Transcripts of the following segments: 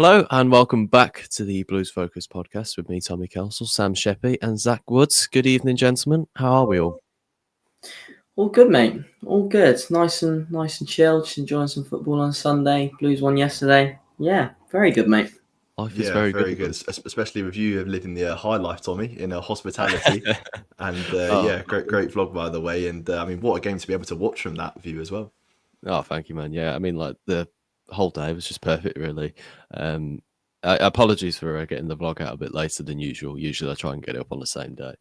Hello and welcome back to the Blues Focus podcast with me, Tommy Kelsall, Sam Sheppy, and Zach Woods. Good evening, gentlemen. How are we all? All good, mate. All good. Nice and chill. Just enjoying some football on Sunday. Blues won yesterday. Yeah, very good, mate. Life is Yeah, very very good. good, especially with you living the high life, Tommy, in hospitality. And Oh, great vlog, by the way. And I mean, what a game to be able to watch from that view as well. thank you, man. Yeah, I mean, like the whole day was just perfect, really. Apologies for getting the vlog out a bit later than usual. Usually I try and get it up on the same day.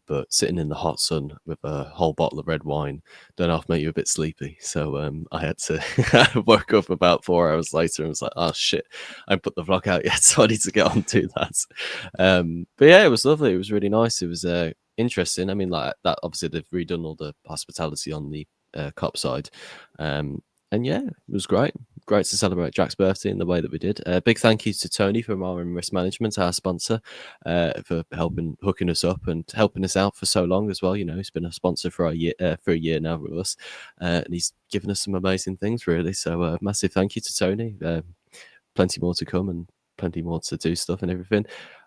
But sitting in the hot sun with a whole bottle of red wine don't half make you a bit sleepy. So I had to I woke up about 4 hours later and was like, oh shit, I haven't put the vlog out yet, so I need to get on to that. But yeah, it was lovely. It was really nice. It was interesting. I mean, like that obviously they've redone all the hospitality on the cup side. And yeah, it was great. Great to celebrate Jack's birthday in the way that we did. Big thank you to Tony from RM Risk Management, our sponsor, for hooking us up and helping us out for so long as well. You know, he's been a sponsor for a year now with us, and he's given us some amazing things, really. So massive thank you to Tony. Plenty more to come and plenty more to do stuff and everything.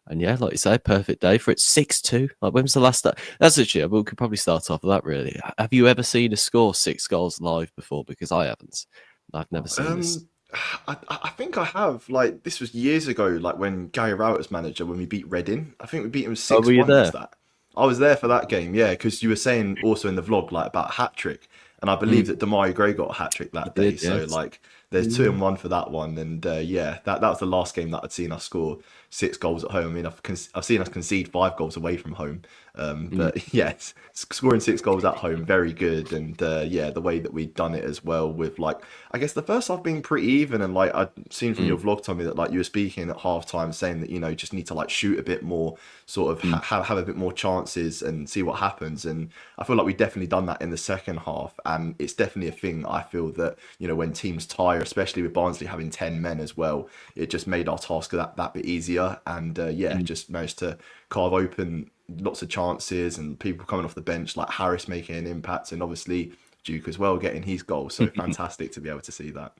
And yeah, like you say, perfect day for it. 6-2. Like, when was the last time? That's actually, we could probably start off with that, really. Have you ever seen a score 6 goals live before? Because I haven't. I've never seen this. I think I have. Like, this was years ago, like when Gary Rowett was manager, when we beat Reading. I think we beat him Oh, were you 6-1, was there? that? I was there for that game, yeah, because you were saying also in the vlog, like, about hat trick. And I believe that Damari Gray got a hat trick that day. Did, So, yes. like, there's 2-1 for that one. And yeah, that was the last game that I'd seen us score 6 goals at home. I mean, I've seen us concede 5 goals away from home. But yes, scoring 6 goals at home, very good. And yeah, the way that we've done it as well, with like, I guess the first half being pretty even. And like, I'd seen from your vlog, Tommy, that like you were speaking at half time saying that, just need to like shoot a bit more, sort of have a bit more chances and see what happens. And I feel like we definitely done that in the second half. And it's definitely a thing I feel that, when teams tire, especially with Barnsley having 10 men as well, it just made our task that bit easier. And yeah, just managed to carve open lots of chances and people coming off the bench, like Harris making an impact, and obviously Duke as well getting his goal. So fantastic to be able to see that.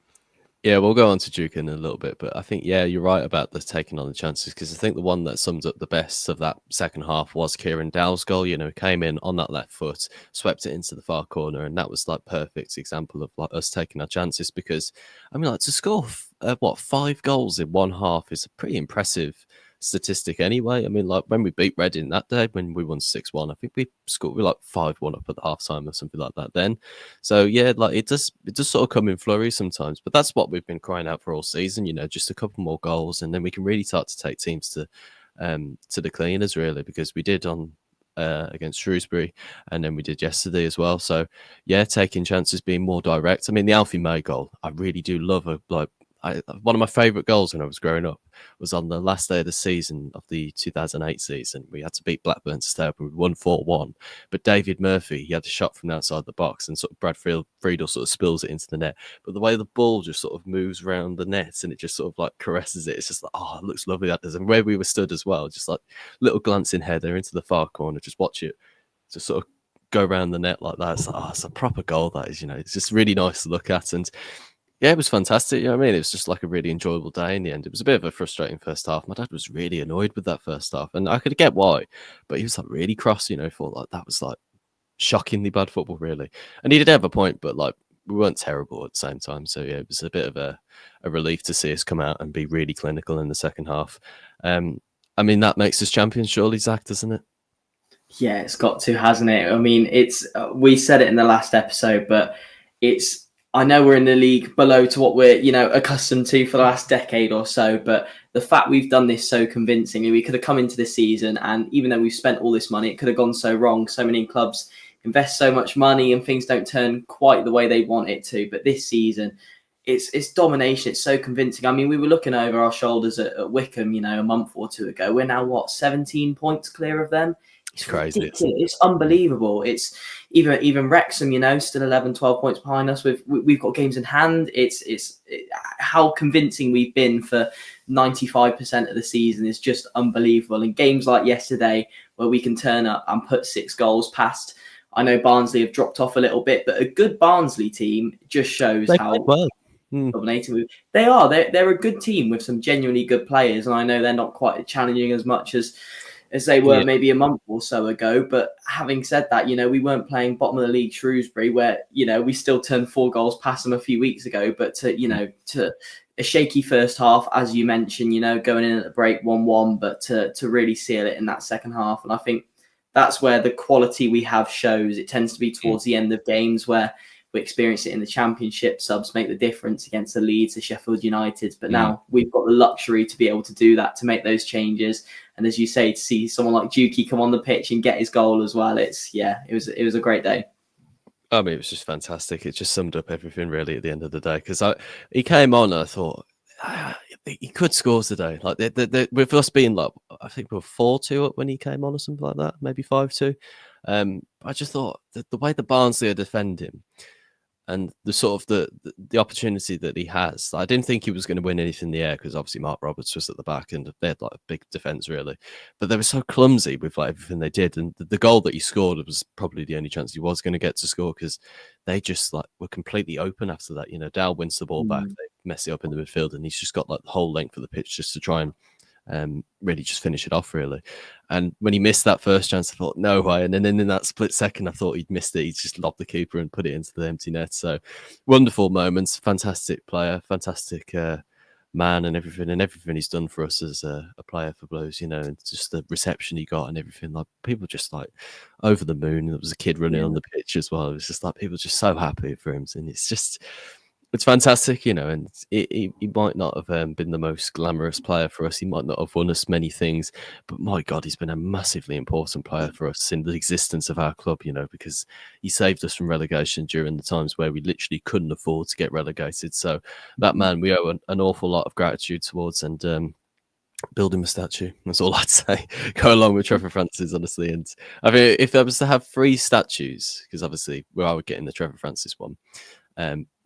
Yeah, we'll go on to Duke in a little bit, but I think, yeah, you're right about the taking on the chances, because I think the one that sums up the best of that second half was Kieran Dow's goal. Came in on that left foot, swept it into the far corner, and that was like perfect example of like us taking our chances. Because I mean, like, to score 5 goals in one half is a pretty impressive statistic anyway. I mean, like, when we beat Reading that day, when we won 6-1, I think we scored like 5-1 up at the half time or something like that then. So yeah, like it does sort of come in flurries sometimes, but that's what we've been crying out for all season. Just a couple more goals, and then we can really start to take teams to the cleaners, really, because we did on against Shrewsbury, and then we did yesterday as well. So yeah, taking chances, being more direct. I mean, the Alfie May goal, I really do love. One of my favourite goals when I was growing up was on the last day of the season of the 2008 season. We had to beat Blackburn to stay up, and we won 4-1. But David Murphy, he had a shot from outside the box, and sort of Brad Friedel sort of spills it into the net. But the way the ball just sort of moves around the net and it just sort of like caresses it, it's just like, oh, it looks lovely, that does. And where we were stood as well, just like little glancing header into the far corner, just watch it just sort of go around the net like that. It's like, oh, it's a proper goal, that is. It's just really nice to look at. And yeah, it was fantastic. You know what I mean? It was just like a really enjoyable day in the end. It was a bit of a frustrating first half. My dad was really annoyed with that first half, and I could get why, but he was like really cross, thought like that was like shockingly bad football, really. And he did have a point, but like we weren't terrible at the same time. So yeah, it was a bit of a relief to see us come out and be really clinical in the second half. I mean, that makes us champions, surely, Zach, doesn't it? Yeah, it's got to, hasn't it? I mean, it's we said it in the last episode, but it's, I know we're in the league below to what we're, accustomed to for the last decade or so, but the fact we've done this so convincingly, we could have come into this season, and even though we've spent all this money, it could have gone so wrong. So many clubs invest so much money and things don't turn quite the way they want it to. But this season, it's domination. It's so convincing. I mean, we were looking over our shoulders at Wickham, a month or two ago. We're now 17 points clear of them. It's crazy. ridiculous. It's unbelievable. It's even Wrexham, still 11, 12 points behind us. We've got games in hand. It's how convincing we've been for 95% of the season is just unbelievable. And games like yesterday, where we can turn up and put 6 goals past. I know Barnsley have dropped off a little bit, but a good Barnsley team just shows They how played well. dominating. They're a good team with some genuinely good players, and I know they're not quite challenging as much as they were maybe a month or so ago. But having said that, we weren't playing bottom of the league Shrewsbury, where we still turned 4 goals past them a few weeks ago. But to a shaky first half, as you mentioned, going in at the break 1-1, but to really seal it in that second half, and I think that's where the quality we have shows. It tends to be towards the end of games where we experience it in the Championship. Subs make the difference against the Leeds, the Sheffield United. But now we've got the luxury to be able to do that, to make those changes. And as you say, to see someone like Juki come on the pitch and get his goal as well, it was a great day. I mean, it was just fantastic. It just summed up everything really at the end of the day. Because he came on, and I thought he could score today. Like with us being like, I think we were 4-2 up when he came on or something like that, maybe 5-2. I just thought the way the Barnsley are defending him, and the sort of the opportunity that he has. I didn't think he was going to win anything in the air because obviously Mark Roberts was at the back and they had like a big defence really. But they were so clumsy with like everything they did. And the goal that he scored was probably the only chance he was going to get to score, because they just like were completely open after that. Dow wins the ball back, they mess it up in the midfield, and he's just got like the whole length of the pitch just to try and really just finish it off really. And when he missed that first chance, I thought no way, and then in that split second I thought he'd missed it. He just lobbed the keeper and put it into the empty net. So wonderful moments, fantastic player, fantastic man, and everything he's done for us as a player for Blues, and just the reception he got and everything. Like people just like over the moon. There was a kid running on the pitch as well. It was just like people just so happy for him, and it's fantastic, and he might not have been the most glamorous player for us. He might not have won us many things, but my God, he's been a massively important player for us in the existence of our club, because he saved us from relegation during the times where we literally couldn't afford to get relegated. So that man, we owe an awful lot of gratitude towards, and build him a statue. That's all I'd say. Go along with Trevor Francis, honestly. And I mean, if I was to have 3 statues, because obviously I would get in the Trevor Francis one,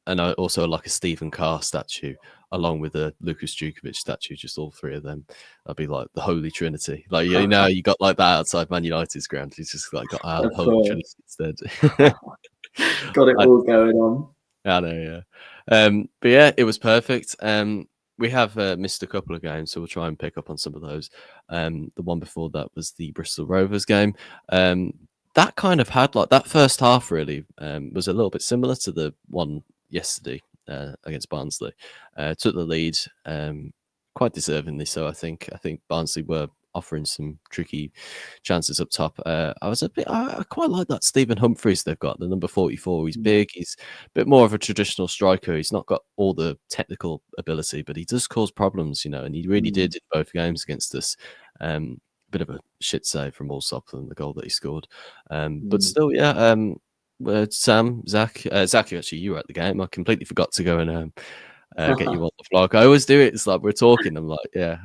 and I also like a Stephen Carr statue, along with a Lucas Djukovic statue, just all 3 of them. I'd be like the Holy Trinity. Like, you got like that outside Man United's ground. He's just like got our Holy Trinity instead. Got it all going on. I know, yeah. But yeah, it was perfect. We have missed a couple of games, so we'll try and pick up on some of those. The one before that was the Bristol Rovers game. That kind of had like that first half really was a little bit similar to the one yesterday against Barnsley. Took the lead quite deservingly, so I think Barnsley were offering some tricky chances up top. I quite like that Stephen Humphreys they've got, the number 44. He's big, he's a bit more of a traditional striker. He's not got all the technical ability, but he does cause problems, and he really did in both games against us. Bit of a shit save from Allsop and the goal that he scored, but still, yeah. Sam, Zach, actually, you were at the game. I completely forgot to go and get you on the vlog. I always do it. It's like we're talking. I'm like, yeah.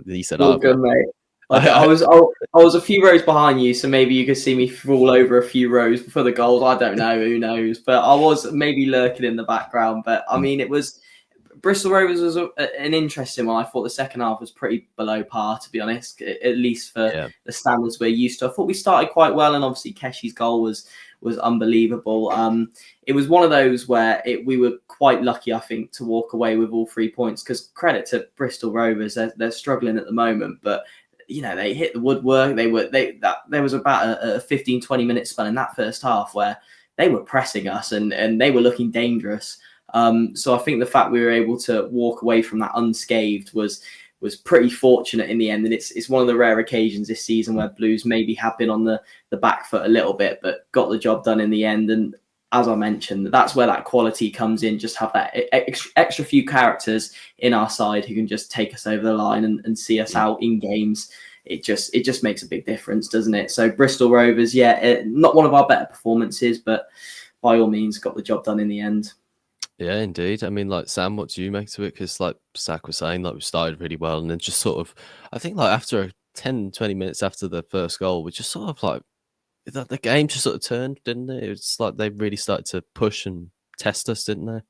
He said, "Oh, good, mate." I was a few rows behind you, so maybe you could see me fall over a few rows before the goals. I don't know, who knows? But I was maybe lurking in the background. But I mean, it was Bristol Rovers was an interesting one. I thought the second half was pretty below par, to be honest, at least for the standards we're used to. I thought we started quite well, and obviously Keshi's goal was unbelievable. It was one of those where we were quite lucky, I think, to walk away with all 3 points, because credit to Bristol Rovers, they're struggling at the moment, but they hit the woodwork. There was about a 15-20 minute spell in that first half where they were pressing us and they were looking dangerous. So I think the fact we were able to walk away from that unscathed was pretty fortunate in the end. And it's one of the rare occasions this season where Blues maybe have been on the back foot a little bit, but got the job done in the end. And as I mentioned, that's where that quality comes in. Just have that extra few characters in our side who can just take us over the line and see us out in games. It just makes a big difference, doesn't it? So Bristol Rovers, not one of our better performances, but by all means got the job done in the end. Yeah, indeed. I mean, like, Sam, what do you make to it? Because like Zach was saying, like, we started really well, and then just sort of, I think like after 10, 20 minutes after the first goal, we just sort of like, the game just sort of turned, didn't it? It's like they really started to push and test us, didn't they?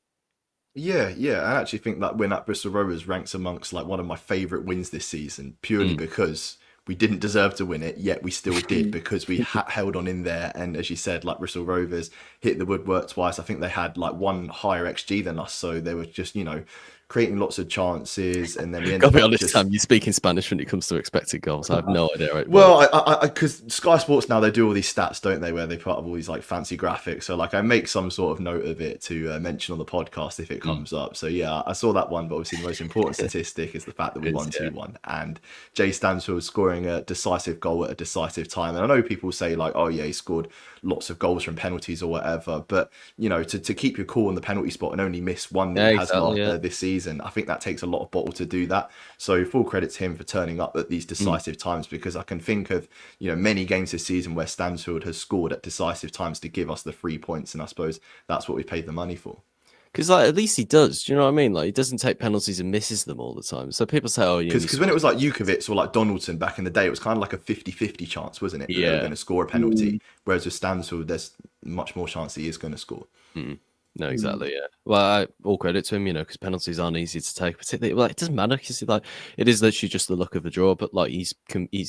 Yeah. I actually think that win at Bristol Rovers ranks amongst like one of my favourite wins this season, purely because we didn't deserve to win it, yet we still did because we held on in there. And as you said, like Bristol Rovers hit the woodwork twice. I think they had like one higher XG than us, so they were just, creating lots of chances, and then we ended Gotta be up honest, just. Sam, you speak in Spanish when it comes to expected goals. I have no idea. Right? Well, I because Sky Sports now, they do all these stats, don't they, where they put up all these like fancy graphics. So like I make some sort of note of it to mention on the podcast if it comes up. So yeah, I saw that one, but obviously the most important statistic is the fact that we won 2-1, and Jay Stansfield scoring a decisive goal at a decisive time. And I know people say like, oh yeah, he scored lots of goals from penalties or whatever, but to keep your cool on the penalty spot and only miss one that he has this season, I think that takes a lot of bottle to do that. So full credit to him for turning up at these decisive times, because I can think of many games this season where Stansfield has scored at decisive times to give us the 3 points, and I suppose that's what we paid the money for. Because like at least he does. Do you know what I mean? Like he doesn't take penalties and misses them all the time. So people say, oh, because when it was like Jukovic or like Donaldson back in the day, it was kind of like a 50-50 chance, wasn't it? That they were going to score a penalty. Whereas with Stansfield, there's much more chance he is going to score. No, exactly. Yeah. Well, all credit to him, because penalties aren't easy to take. Particularly, well, it doesn't matter because like it is literally just the luck of the draw. But like he's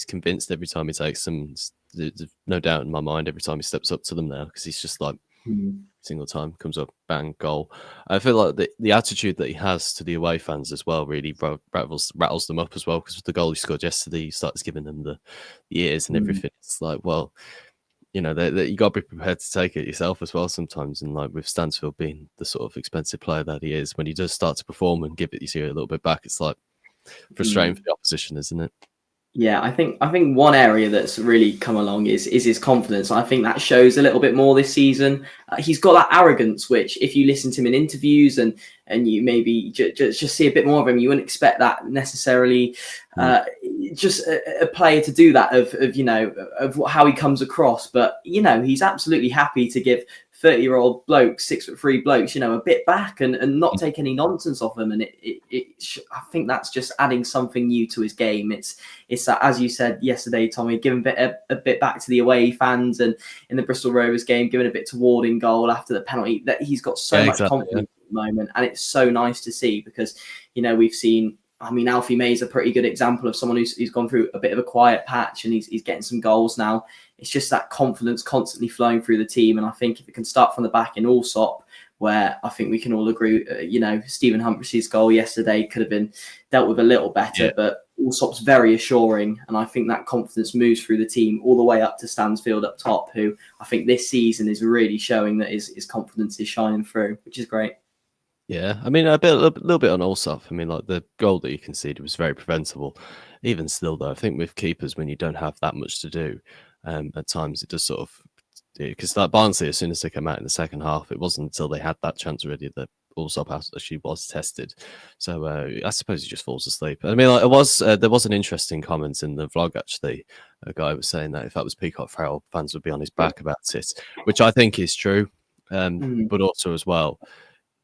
convinced every time he takes them. There's no doubt in my mind every time he steps up to them now, because he's just like single time comes up, bang, goal. I feel like the attitude that he has to the away fans as well really rattles them up as well, because with the goal he scored yesterday, he starts giving them the ears and everything. It's like, well, you got to be prepared to take it yourself as well sometimes. And like with Stansfield being the sort of expensive player that he is, when he does start to perform and give it you see a little bit back, it's like frustrating for the opposition, isn't it? Yeah, I think one area that's really come along is his confidence. I think that shows a little bit more this season. He's got that arrogance, which if you listen to him in interviews and you maybe just see a bit more of him, you wouldn't expect that necessarily. Just a player to do that of how he comes across. But he's absolutely happy to give 30-year-old blokes, 6'3" blokes, a bit back and not take any nonsense off them. And I think that's just adding something new to his game. It's that, as you said yesterday, Tommy, giving a bit back to the away fans, and in the Bristol Rovers game, giving a bit to Ward in goal after the penalty. That he's got so much confidence at the moment, and it's so nice to see, because we've seen. I mean, Alfie May's a pretty good example of someone who's gone through a bit of a quiet patch, and he's getting some goals now. It's just that confidence constantly flowing through the team. And I think if it can start from the back in Allsop, where I think we can all agree, Stephen Humphreys' goal yesterday could have been dealt with a little better, but Allsop's very assuring. And I think that confidence moves through the team all the way up to Stansfield up top, who I think this season is really showing that his confidence is shining through, which is great. Yeah, I mean, a little bit on Allsop. I mean, like the goal that you conceded was very preventable. Even still, though, I think with keepers, when you don't have that much to do, at times it does sort of, because that Barnsley, as soon as they came out in the second half, it wasn't until they had that chance really that Allsop actually was tested. So I suppose he just falls asleep. I mean, like, there was an interesting comment in the vlog actually. A guy was saying that if that was Peacock Farrell, fans would be on his back about it, which I think is true. But also as well,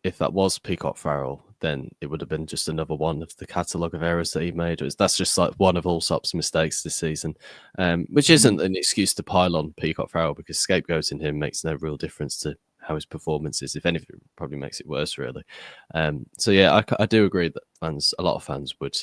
if that was Peacock Farrell, then it would have been just another one of the catalogue of errors that he made. That's just like one of Allsop's mistakes this season, which isn't an excuse to pile on Peacock Farrell, because scapegoating him makes no real difference to how his performance is. If anything, it probably makes it worse, really. So yeah, I do agree that a lot of fans would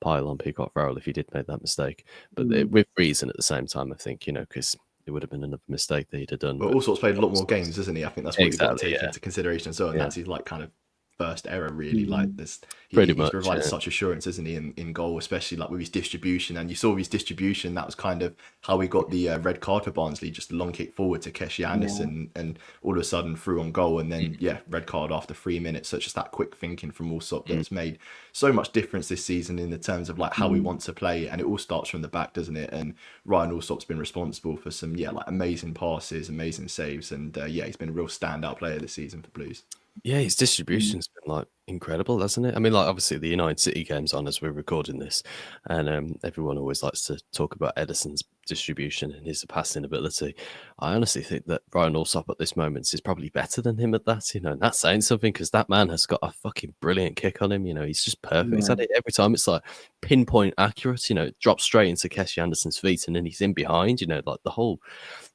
pile on Peacock Farrell if he did make that mistake, but with reason at the same time, I think, because it would have been another mistake that he'd have done. But Allsop's played a lot more games, isn't he? I think that's what you've got to take into consideration. So, and that's his like kind of first error, really. Like this, he's provided such assurance, isn't he, in goal, especially like with his distribution. And you saw his distribution. That was kind of how we got the red card for Barnsley. Just a long kick forward to Keshi Anderson, and all of a sudden through on goal, and then red card after 3 minutes. So it's just that quick thinking from Allsop that's made so much difference this season in the terms of like how we want to play, and it all starts from the back, doesn't it? And Ryan Allsop's been responsible for some like amazing passes, amazing saves, and he's been a real standout player this season for Blues. Yeah, his distribution's been like incredible, hasn't it? I mean, like obviously the United City game's on as we're recording this, and everyone always likes to talk about Edison's distribution and his passing ability. I honestly think that Ryan Allsop at this moment is probably better than him at that, and that's saying something, because that man has got a fucking brilliant kick on him. He's just perfect. He's had it every time. It's like pinpoint accurate. It drops straight into Keshi Anderson's feet, and then he's in behind. Like the whole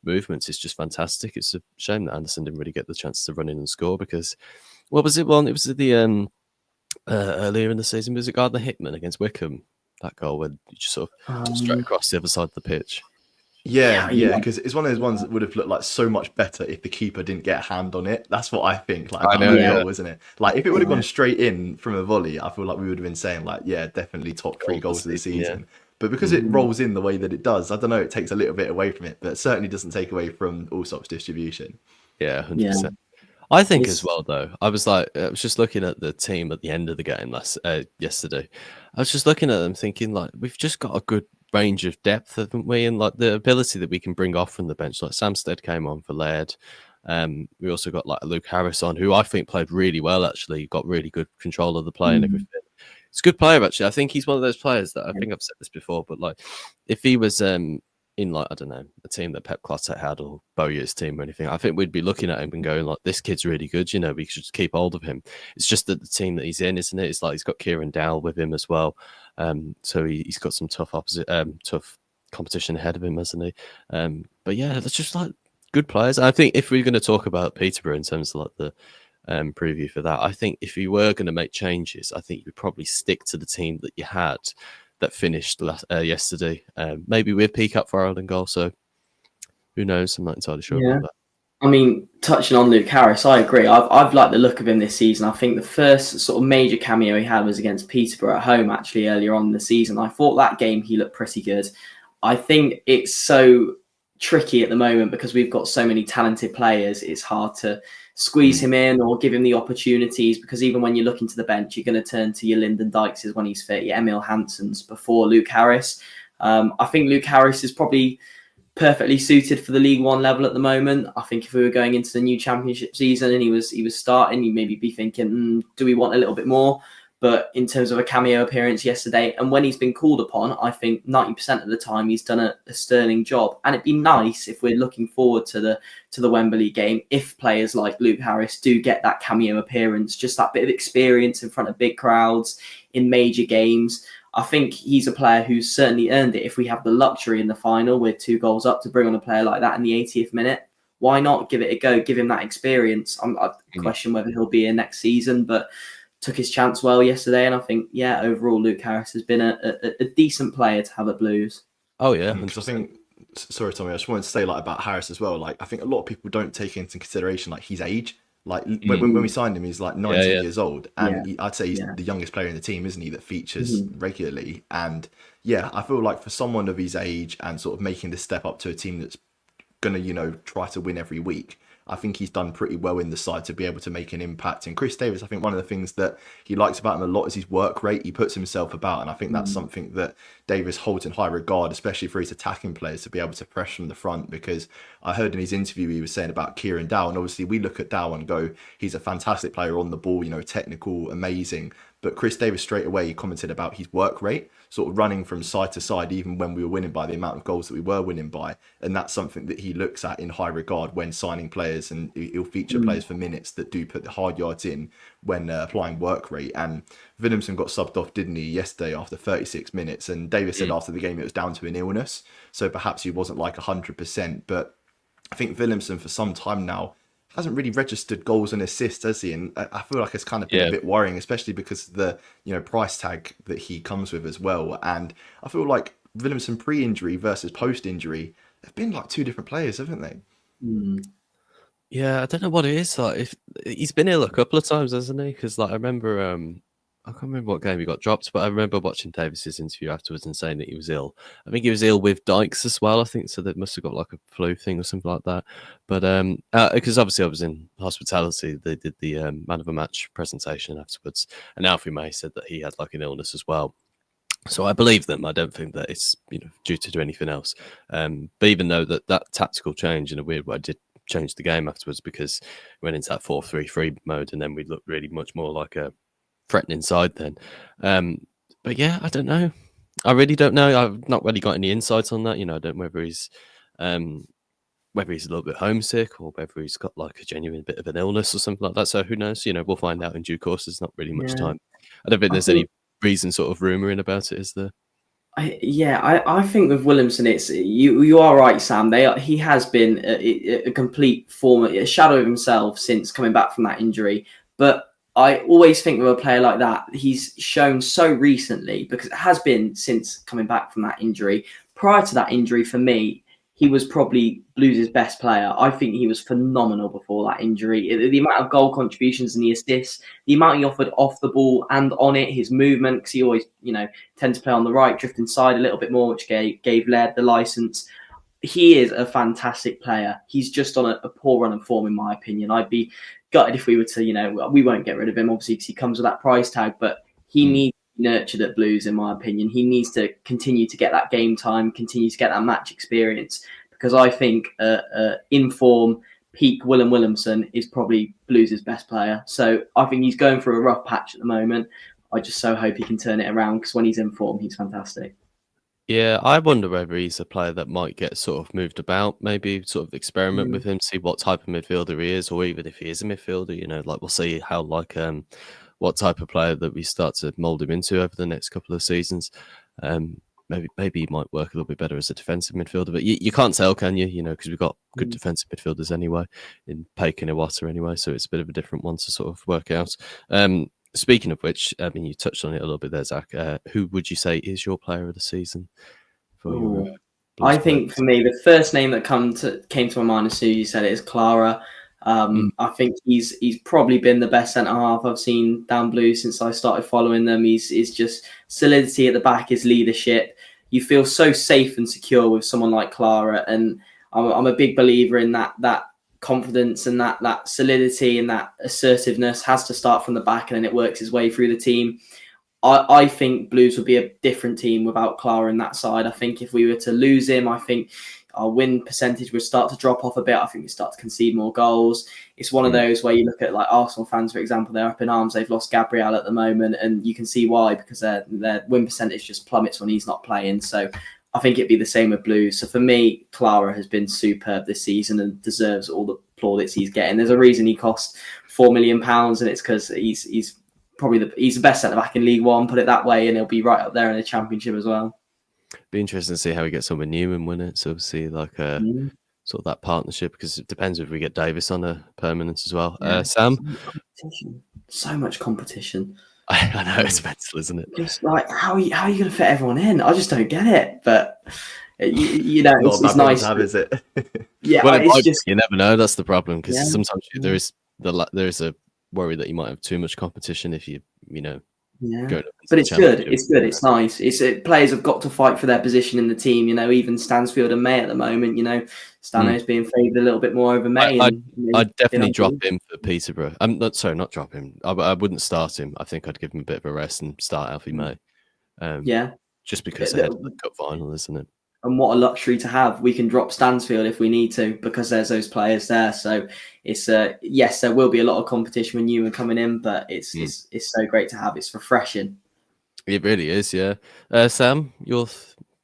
movement is just fantastic. It's a shame that Anderson didn't really get the chance to run in and score, because what was it? Well, it was the earlier in the season. Was it Gardner Hickman against Wickham? that goal when you just sort of straight across the other side of the pitch? Yeah, because it's one of those ones that would have looked like so much better if the keeper didn't get a hand on it. That's what I think, like, I about know, that yeah. goal, isn't it? Like, if it would have gone straight in from a volley, I feel like we would have been saying, like, yeah, definitely top 3 goals of the season. But because it rolls in the way that it does, I don't know, it takes a little bit away from it, but it certainly doesn't take away from Allsop's distribution. Yeah, 100%. I think It's- as well, though, I was just looking at the team at the end of the game yesterday. I was just looking at them thinking, like, we've just got a good range of depth, haven't we? And like the ability that we can bring off from the bench. Like Samstead came on for Laird. We also got like Luke Harris on, who I think played really well, actually. Got really good control of the play and everything. It's a good player, actually. I think he's one of those players that I think I've said this before, but like if he was in like, I don't know, a team that Pep Clotet had or Bowyer's team or anything, I think we'd be looking at him and going like, this kid's really good, you know, we should keep hold of him. It's just that the team that he's in, isn't it? It's like he's got Kieran Dowell with him as well. So he's got some tough competition ahead of him, hasn't he? But yeah, that's just like good players. I think if we're going to talk about Peterborough in terms of like the preview for that, I think if you were going to make changes, I think you'd probably stick to the team that you had that finished yesterday, maybe with Peacock for Ireland goal. So who knows? I'm not entirely sure about that. I mean, touching on Luke Harris, I agree. I've liked the look of him this season. I think the first sort of major cameo he had was against Peterborough at home, actually, earlier on in the season. I thought that game he looked pretty good. I think it's so tricky at the moment because we've got so many talented players. It's hard to squeeze him in or give him the opportunities, because even when you look into the bench, you're going to turn to your Lyndon Dykes when he's fit, your Emil Hansen's before Luke Harris. I think Luke Harris is probably perfectly suited for the League One level at the moment. I think if we were going into the new Championship season and he was starting, you'd maybe be thinking, do we want a little bit more? But in terms of a cameo appearance yesterday, and when he's been called upon, I think 90% of the time he's done a sterling job. And it'd be nice if we're looking forward to the Wembley game, if players like Luke Harris do get that cameo appearance, just that bit of experience in front of big crowds in major games. I think he's a player who's certainly earned it. If we have the luxury in the final with 2 goals up to bring on a player like that in the 80th minute, why not give it a go? Give him that experience. I question whether he'll be in next season, but took his chance well yesterday. And I think, overall, Luke Harris has been a decent player to have at Blues. Oh, yeah. Because I think, sorry, Tommy, I just wanted to say like about Harris as well. Like, I think a lot of people don't take into consideration like his age. Like when we signed him, he's like 19 years old, and I'd say he's the youngest player in the team, isn't he? That features regularly, and I feel like for someone of his age and sort of making this step up to a team that's gonna try to win every week, I think he's done pretty well in the side to be able to make an impact. And Chris Davies, I think one of the things that he likes about him a lot is his work rate. He puts himself about, and I think that's something that Davies holds in high regard, especially for his attacking players, to be able to press from the front. Because I heard in his interview he was saying about Kieran Dowell, and obviously we look at Dowell and go, he's a fantastic player on the ball, technical, amazing. But Chris Davies straight away, he commented about his work rate, sort of running from side to side, even when we were winning by the amount of goals that we were winning by. And that's something that he looks at in high regard when signing players, and he'll feature players for minutes that do put the hard yards in when applying work rate. And Williamson got subbed off, didn't he, yesterday after 36 minutes? And Davies said after the game it was down to an illness. So perhaps he wasn't like 100%. But I think Williamson for some time now hasn't really registered goals and assists, has he? And I feel like it's kind of been a bit worrying, especially because of the price tag that he comes with as well. And I feel like Williamson pre-injury versus post-injury have been like 2 different players, haven't they? Yeah, I don't know what it is. Like, if he's been ill a couple of times, hasn't he? Because like I remember, I can't remember what game he got dropped, but I remember watching Davies's interview afterwards and saying that he was ill. I think he was ill with Dykes as well. I think so. They must have got like a flu thing or something like that. But because obviously I was in hospitality, they did the man of the match presentation afterwards, and Alfie May said that he had like an illness as well. So I believe them. I don't think that it's due to anything else. But even though that tactical change in a weird way did change the game afterwards, because we went into that 4-3-3 mode, and then we looked really much more like a threatening side then. But yeah, I don't know. I really don't know. I've not really got any insights on that. I don't know whether he's a little bit homesick or whether he's got like a genuine bit of an illness or something like that. So who knows? We'll find out in due course. There's not really much time. I don't think there's any reason sort of rumouring about it, is there? I think with Williamson, it's you are right, Sam. He has been a complete form, a shadow of himself since coming back from that injury. But I always think with a player like that, he's shown so recently, because it has been since coming back from that injury. Prior to that injury, for me, he was probably Blues' best player. I think he was phenomenal before that injury. The amount of goal contributions and the assists, the amount he offered off the ball and on it, his movement, because he always, tend to play on the right, drift inside a little bit more, which gave Laird the license. He is a fantastic player. He's just on a poor run of form, in my opinion. I'd be gutted if we were to, we won't get rid of him, obviously, because he comes with that price tag, but he needs to be nurtured at Blues, in my opinion. He needs to continue to get that game time, continue to get that match experience, because I think in form, peak Willem Williamson is probably Blues' best player. So I think he's going through a rough patch at the moment. I just so hope he can turn it around, because when he's in form, he's fantastic. Yeah, I wonder whether he's a player that might get sort of moved about, maybe sort of experiment with him, see what type of midfielder he is, or even if he is a midfielder, like we'll see how what type of player that we start to mould him into over the next couple of seasons. Maybe he might work a little bit better as a defensive midfielder, but you can't tell, can you? Because we've got good defensive midfielders anyway, in Peik and Iwata anyway, so it's a bit of a different one to sort of work out. Speaking of which, I mean, you touched on it a little bit there, Zach. Who would you say is your player of the season for your I think for me, the first name that came to my mind as soon as you said it is Clara. I think he's probably been the best centre half I've seen down Blue since I started following them. He's just solidity at the back, his leadership. You feel so safe and secure with someone like Clara, and I'm a big believer in that confidence and that solidity and that assertiveness has to start from the back, and then it works its way through the team. I think Blues would be a different team without Clara in that side. I think if we were to lose him, I think our win percentage would start to drop off a bit. I think we start to concede more goals. It's one of those where you look at like Arsenal fans, for example, they're up in arms. They've lost Gabriel at the moment, and you can see why, because their win percentage just plummets when he's not playing. So I think it'd be the same with Blues. So for me, Clara has been superb this season and deserves all the plaudits he's getting. There's a reason he cost £4 million, and it's because he's probably he's the best centre back in League One, put it that way, and he'll be right up there in the Championship as well. Be interesting to see how he gets on with Newman, wouldn't it? So see like sort of that partnership, because it depends if we get Davies on a permanent as well. Sam, so much competition. I know it's mental, isn't it? Just like how are you going to fit everyone in? I just don't get it. But it's nice to have, is it? Yeah, well, it's just you never know. That's the problem, because sometimes there is a worry that you might have too much competition if you Yeah, but it's good. It's good. It's nice. Players have got to fight for their position in the team. Even Stansfield and May at the moment. Stano's being favoured a little bit more over May. I'd definitely drop him for Peterborough. I'm not drop him. I wouldn't start him. I think I'd give him a bit of a rest and start Alfie May. Just because ahead of the cup final, isn't it? And what a luxury to have. We can drop Stansfield if we need to, because there's those players there. So it's yes, there will be a lot of competition when Newman coming in, but it's so great to have. It's refreshing. It really is, yeah. Sam, your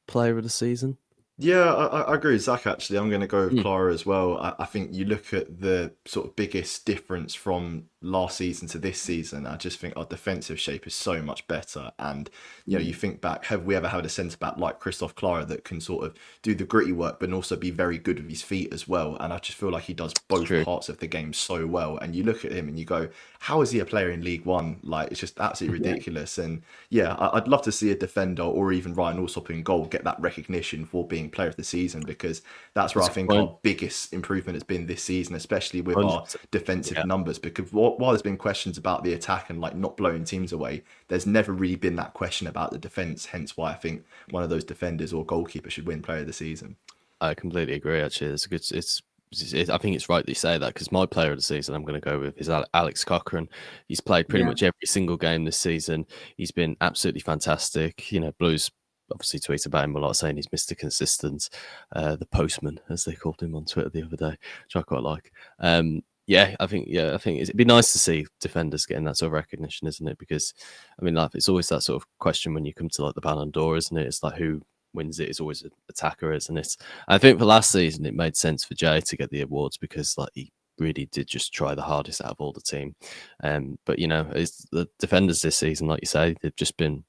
player of the season? Yeah, I agree with Zach, actually. I'm going to go with Clara as well. I think you look at the sort of biggest difference from last season to this season. I just think our defensive shape is so much better. And, you think back, have we ever had a centre-back like Christoph Clara that can sort of do the gritty work but also be very good with his feet as well? And I just feel like he does both parts of the game so well. And you look at him and you go, how is he a player in League One? Like, it's just absolutely ridiculous. And yeah, I'd love to see a defender or even Ryan Alsop in goal get that recognition for being player of the season, because that's where I think our biggest improvement has been this season, especially with 100%. Our defensive numbers. Because while there's been questions about the attack and like not blowing teams away, there's never really been that question about the defense. Hence why I think one of those defenders or goalkeepers should win player of the season. I completely agree. Actually, I think it's right that you say that, because my player of the season I'm going to go with is Alex Cochrane. He's played pretty much every single game this season. He's been absolutely fantastic. Blues obviously tweet about him a lot, saying he's Mr. Consistent, the postman, as they called him on Twitter the other day, which I quite like. I think it'd be nice to see defenders getting that sort of recognition, isn't it? Because I mean, like, it's always that sort of question when you come to like the Ballon d'Or, isn't it? It's like who wins it is always an attacker, isn't it? I think for last season it made sense for Jay to get the awards, because like he really did just try the hardest out of all the team. But it's the defenders this season, like you say, they've just been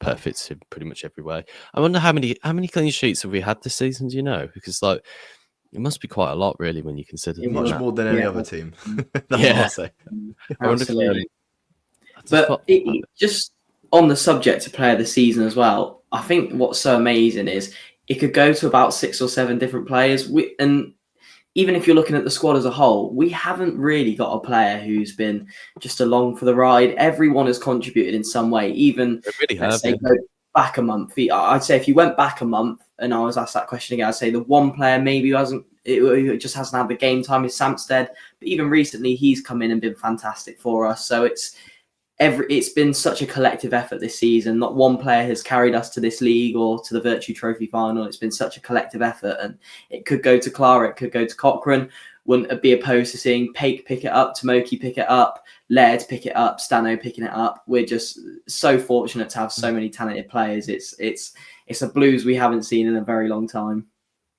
perfect in pretty much every way. I wonder how many clean sheets have we had this season? Do you know? Because like it must be quite a lot, really, when you consider much more than any other team. That's what I'll say. I wonder if But just on the subject of player of the season as well, I think what's so amazing is it could go to about 6 or 7 different players. And even if you're looking at the squad as a whole, we haven't really got a player who's been just along for the ride. Everyone has contributed in some way. Even let's say go back a month. I'd say if you went back a month and I was asked that question again, I'd say the one player maybe who it just hasn't had the game time is Samstead. But even recently, he's come in and been fantastic for us. So it's been such a collective effort this season. Not one player has carried us to this league or to the Virtue Trophy final. It's been such a collective effort, and it could go to Clara, it could go to Cochrane. Wouldn't be opposed to seeing Paik pick it up, Tomoki pick it up, Laird pick it up, Stano picking it up. We're just so fortunate to have so many talented players. It's a Blues we haven't seen in a very long time.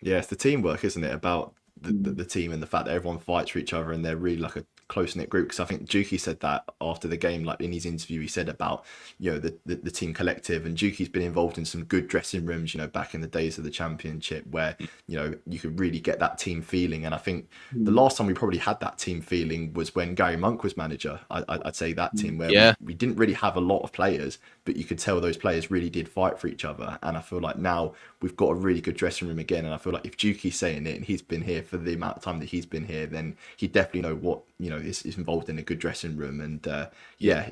Yeah, it's the teamwork, isn't it? About the team and the fact that everyone fights for each other and they're really like a close-knit group. Because I think Juki said that after the game, like in his interview, he said about, you know, the team collective, and Juki's been involved in some good dressing rooms, you know, back in the days of the championship where, you know, you could really get that team feeling. And I think the last time we probably had that team feeling was when Gary Monk was manager. I'd say that team where we didn't really have a lot of players, but you could tell those players really did fight for each other. And I feel like now we've got a really good dressing room again. And I feel like if Juki's saying it and he's been here for the amount of time that he's been here, then he definitely know what, you know, is involved in a good dressing room. And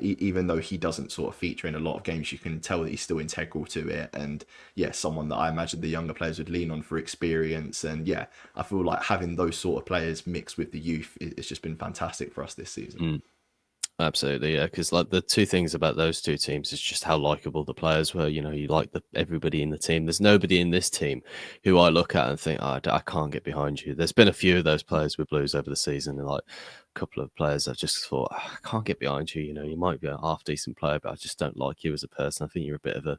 even though he doesn't sort of feature in a lot of games, you can tell that he's still integral to it. And someone that I imagine the younger players would lean on for experience. And I feel like having those sort of players mixed with the youth, it's just been fantastic for us this season. Absolutely, yeah. Because like the two things about those two teams is just how likable the players were. You know, you like everybody in the team. There's nobody in this team who I look at and think, I can't get behind you. There's been a few of those players with Blues over the season, and like a couple of players I've just thought, I can't get behind you. You know, you might be a half decent player, but I just don't like you as a person. I think you're a bit of a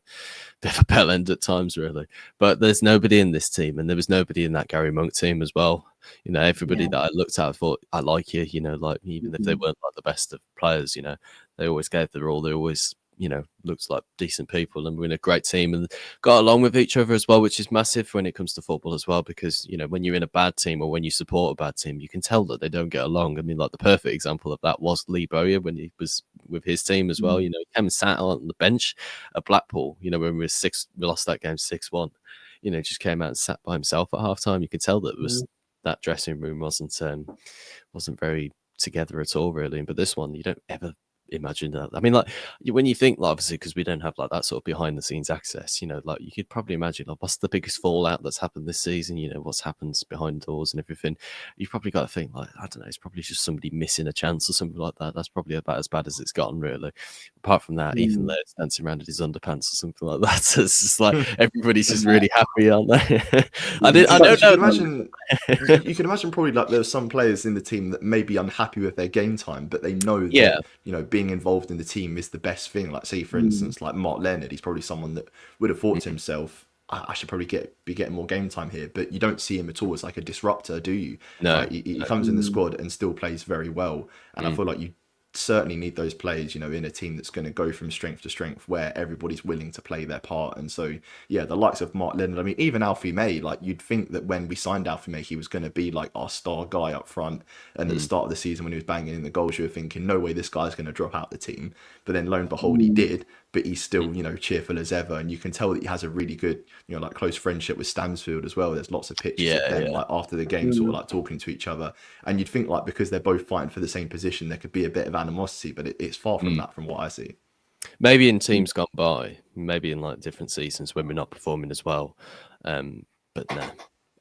bell end at times, really. But there's nobody in this team, and there was nobody in that Gary Monk team as well. You know, everybody that I looked at, I thought, I like you, you know, like even if they weren't like the best of players, you know, they always gave their all. They always, you know, looked like decent people, and we're in a great team and got along with each other as well, which is massive when it comes to football as well, because, you know, when you're in a bad team or when you support a bad team, you can tell that they don't get along. I mean, like the perfect example of that was Lee Bowyer when he was with his team as well. You know, he came and sat on the bench at Blackpool, you know, when we lost that game 6-1, you know, just came out and sat by himself at half time. You could tell that it was that dressing room wasn't very together at all, really. But this one, you don't ever imagine that. I mean, like when you think, like, obviously, because we don't have like that sort of behind the scenes access, you know, like you could probably imagine, like, what's the biggest fallout that's happened this season? You know, what's happened behind doors and everything. You've probably got to think, like, I don't know, it's probably just somebody missing a chance or something like that. That's probably about as bad as it's gotten, really. Apart from that, Ethan Laird's dancing around in his underpants or something like that. So it's just like everybody's just really happy, aren't they? I don't know. You can imagine probably like there's some players in the team that may be unhappy with their game time, but they know that, you know, being involved in the team is the best thing. Like, say, for instance, like Mark Leonard, he's probably someone that would have thought to himself, I should probably be getting more game time here. But you don't see him at all as like a disruptor, do you? No. Like, he comes in the squad and still plays very well. And I feel like you certainly need those players, you know, in a team that's going to go from strength to strength where everybody's willing to play their part. And so, the likes of Mark Leonard, I mean, even Alfie May, like you'd think that when we signed Alfie May, he was going to be like our star guy up front. And at the start of the season, when he was banging in the goals, you were thinking, no way this guy's going to drop out the team. But then lo and behold, he did. But he's still, you know, cheerful as ever. And you can tell that he has a really good, you know, like close friendship with Stansfield as well. There's lots of pictures of them like after the game, sort of like talking to each other. And you'd think like because they're both fighting for the same position, there could be a bit of animosity, but it's far from that from what I see. Maybe in teams gone by, maybe in like different seasons when we're not performing as well. But no.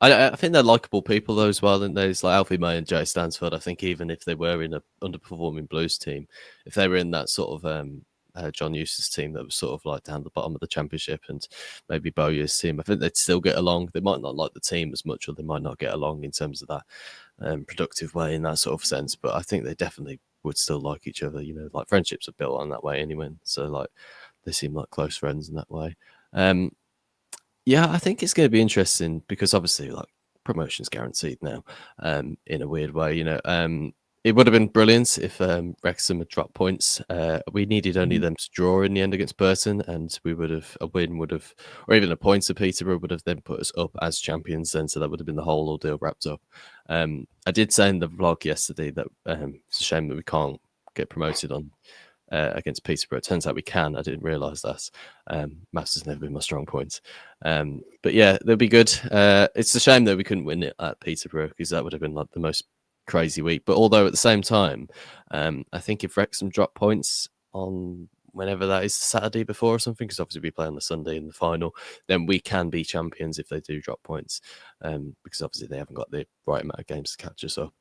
I think they're likable people though as well, and there's like Alfie May and Jay Stansford. I think even if they were in a underperforming Blues team, if they were in that sort of John Eustace team that was sort of like down the bottom of the championship, and maybe Bowyer's team, I think they'd still get along. They might not like the team as much, or they might not get along in terms of that productive way in that sort of sense, but I think they definitely would still like each other. You know, like friendships are built on that way anyway, so like they seem like close friends in that way. I think it's going to be interesting because obviously like promotion's guaranteed now, in a weird way, you know. It would have been brilliant if Wrexham had dropped points. We needed only them to draw in the end against Burton, and a win would have, or even a point to Peterborough would have then put us up as champions then, so that would have been the whole ordeal wrapped up. I did say in the vlog yesterday that it's a shame that we can't get promoted on against Peterborough. It turns out we can. I didn't realise that. Maths has never been my strong point. But yeah, they'll be good. It's a shame that we couldn't win it at Peterborough, because that would have been like the most crazy week. But although at the same time, I think if Wrexham drop points on whenever that is, Saturday before or something, because obviously we play on the Sunday in the final, then we can be champions if they do drop points, because obviously they haven't got the right amount of games to catch us up.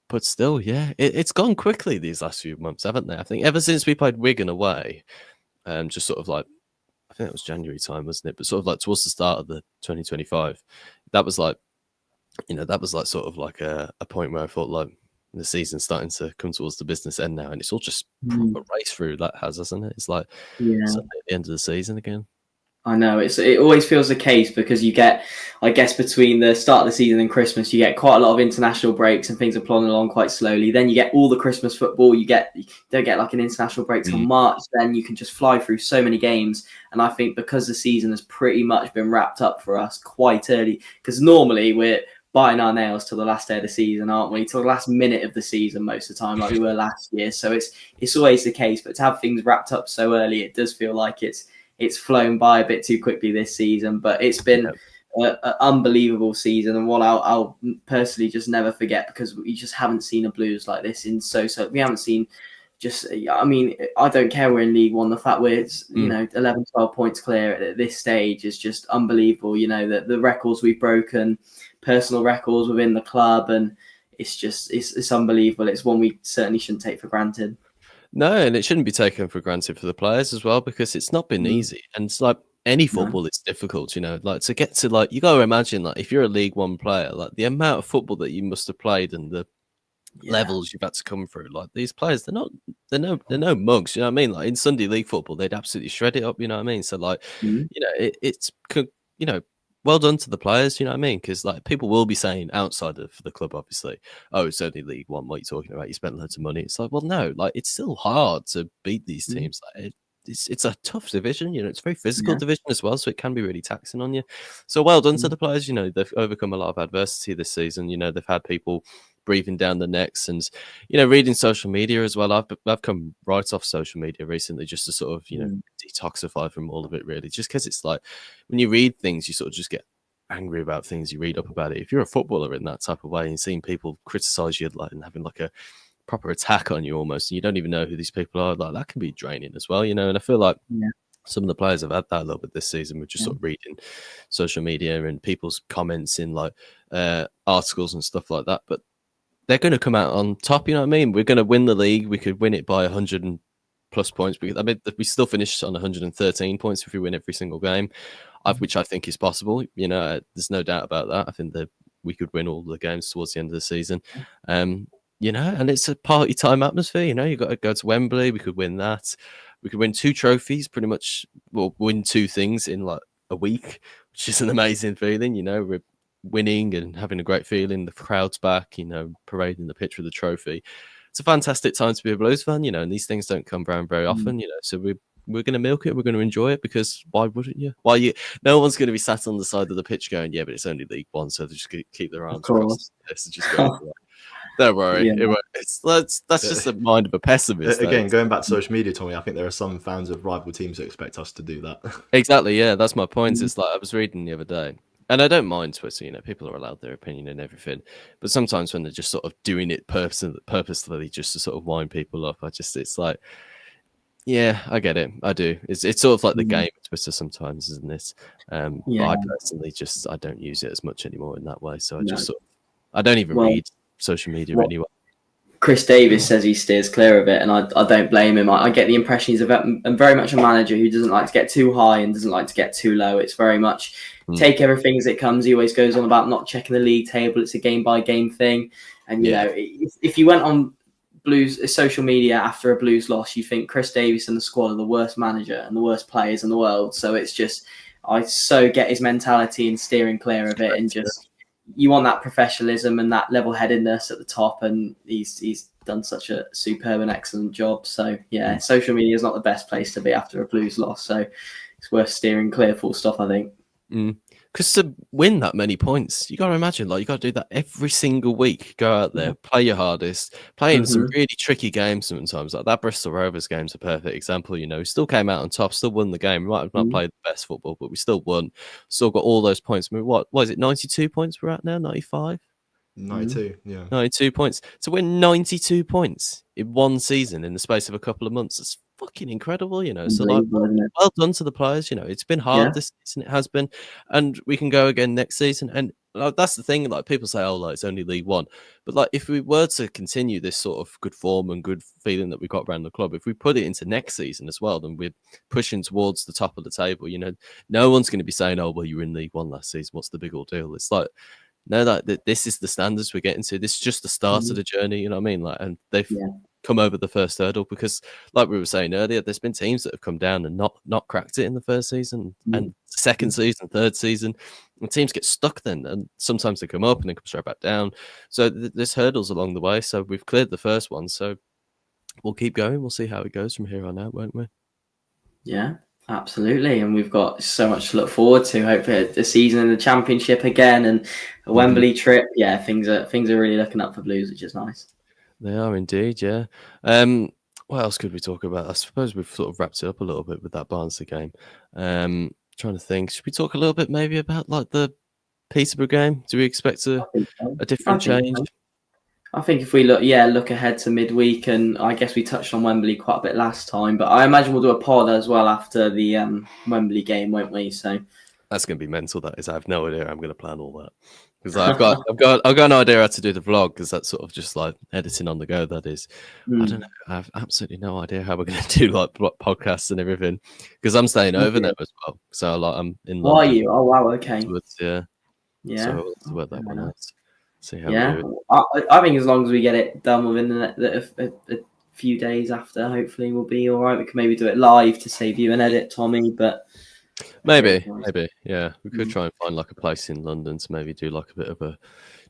But still, yeah, it's gone quickly these last few months, haven't they? I think ever since we played Wigan away, just sort of like, I think it was January time, wasn't it? But sort of like towards the start of the 2025, that was like, that was like sort of like a point where I thought like the season's starting to come towards the business end now, and it's all just proper race through that has, hasn't it? It's like Sunday at the end of the season again. I know it always feels the case, because you get, I guess, between the start of the season and Christmas, you get quite a lot of international breaks and things are plodding along quite slowly. Then you get all the Christmas football. You don't get like an international break till March. Then you can just fly through so many games. And I think because the season has pretty much been wrapped up for us quite early, because normally we're biting our nails till the last day of the season, aren't we? Till the last minute of the season most of the time, like we were last year. So it's always the case. But to have things wrapped up so early, it does feel like it's flown by a bit too quickly this season. But it's been an unbelievable season, and one I'll personally just never forget, because we just haven't seen a Blues like this in so we haven't seen. Just, I mean, I don't care we're in League One. The fact we're 11, 12 points clear at this stage is just unbelievable. The records we've broken, personal records within the club, and it's unbelievable. It's one we certainly shouldn't take for granted. No, and it shouldn't be taken for granted for the players as well, because it's not been easy. And it's like any football, it's difficult, like to get to, like, you got to imagine, like, if you're a League One player, like the amount of football that you must have played and the levels you've had to come through. Like, these players, they're no mugs, you know what I mean? Like in Sunday League football, they'd absolutely shred it up, you know what I mean? So like, it's well done to the players, you know what I mean? Because like people will be saying outside of the club, obviously, oh, it's only League One. What are you talking about? You spent loads of money. It's like, well, no, like it's still hard to beat these teams. Like it's a tough division, it's a very physical division as well, so it can be really taxing on you. So well done to the players. They've overcome a lot of adversity this season. They've had people breathing down the necks, and reading social media as well. I've come right off social media recently, just to sort of detoxify from all of it, really, just because it's like when you read things, you sort of just get angry about things, you read up about it. If you're a footballer in that type of way and seeing people criticize you, like, and having like a proper attack on you almost, and you don't even know who these people are, like, that can be draining as well, and I feel like some of the players have had that a little bit this season with just sort of reading social media and people's comments in like articles and stuff like that. But they're going to come out on top, you know what I mean? We're going to win the league. We could win it by 100 plus points. I mean, we still finish on 113 points if we win every single game, which I think is possible. There's no doubt about that. I think that we could win all the games towards the end of the season. And it's a party time atmosphere. You've got to go to Wembley. We could win that. We could win 2 trophies, pretty much. We'll win 2 things in like a week, which is an amazing feeling. We're winning and having a great feeling. The crowd's back, parading the pitch with the trophy. It's a fantastic time to be a Blues fan, and these things don't come around very often, so we're going to milk it. We're going to enjoy it, because why wouldn't you? No one's going to be sat on the side of the pitch going, yeah, but it's only League One, so they just keep their arms crossed. Just go, don't worry. That's just the mind of a pessimist. Again, going back to social media, Tommy, I think there are some fans of rival teams who expect us to do that. Exactly, yeah, that's my point. It's like I was reading the other day, and I don't mind Twitter, people are allowed their opinion and everything, but sometimes when they're just sort of doing it purposely just to sort of wind people up, it's like, yeah, I get it. I do. It's sort of like the game of Twitter sometimes, isn't it? But I personally I don't use it as much anymore in that way. So I don't even read social media anyway. Chris Davies says he steers clear of it, and I don't blame him. I get the impression he's very much a manager who doesn't like to get too high and doesn't like to get too low. It's very much take everything as it comes. He always goes on about not checking the league table. It's a game by game thing. And if you went on Blues social media after a Blues loss, you think Chris Davies and the squad are the worst manager and the worst players in the world. So it's just, I so get his mentality and steering clear of it, and just, you want that professionalism and that level-headedness at the top, and he's done such a superb and excellent job. So yeah, social media is not the best place to be after a Blues loss, so it's worth steering clear, full stop, I think. Because to win that many points, you got to imagine, like, you got to do that every single week. Go out there, play your hardest, play in some really tricky games sometimes. Like that Bristol Rovers game's a perfect example. You know, we still came out on top, still won the game. We might have not played the best football, but we still won. Still got all those points. I mean, what is it? 92 points we're at now? 95? 92, yeah. 92 points. To win 92 points in one season in the space of a couple of months, it's fucking incredible, you know. So, like, well done to the players. You know, it's been hard this season, it has been, and we can go again next season. And that's the thing, like, people say, oh, like, it's only League One. But, like, if we were to continue this sort of good form and good feeling that we got around the club, if we put it into next season as well, then we're pushing towards the top of the table. You know, no one's going to be saying, oh, well, you were in League One last season. What's the big old deal? It's like, no, that this is the standards we're getting to. This is just the start of the journey, you know what I mean? Like, and they've come over the first hurdle because, like we were saying earlier, there's been teams that have come down and not cracked it in the first season and second season, third season, and teams get stuck then, and sometimes they come up and then come straight back down. So there's hurdles along the way. So we've cleared the first one, so we'll keep going. We'll see how it goes from here on out, won't we? Yeah. Absolutely, and we've got so much to look forward to. Hopefully, the season in the Championship again, and a Wembley trip. Yeah, things are really looking up for Blues, which is nice. They are indeed, yeah. What else could we talk about? I suppose we've sort of wrapped it up a little bit with that Barnsley game. Trying to think, should we talk a little bit maybe about like the Peterborough game? Do we expect a different change? I think if we look ahead to midweek, and I guess we touched on Wembley quite a bit last time, but I imagine we'll do a pod as well after the Wembley game, won't we? So that's going to be mental. That is, I have no idea how I'm going to plan all that because I've got an idea how to do the vlog because that's sort of just like editing on the go. That is, I don't know. I have absolutely no idea how we're going to do like podcasts and everything because I'm staying over there as well. So like I'm in London. Are you? Oh wow, okay. Yeah. So we'll have to work that one out. See how we do it. I think as long as we get it done within a few days after, hopefully we'll be all right. We can maybe do it live to save you an edit, Tommy. But maybe, yeah, we could try and find like a place in London to maybe do like a bit of a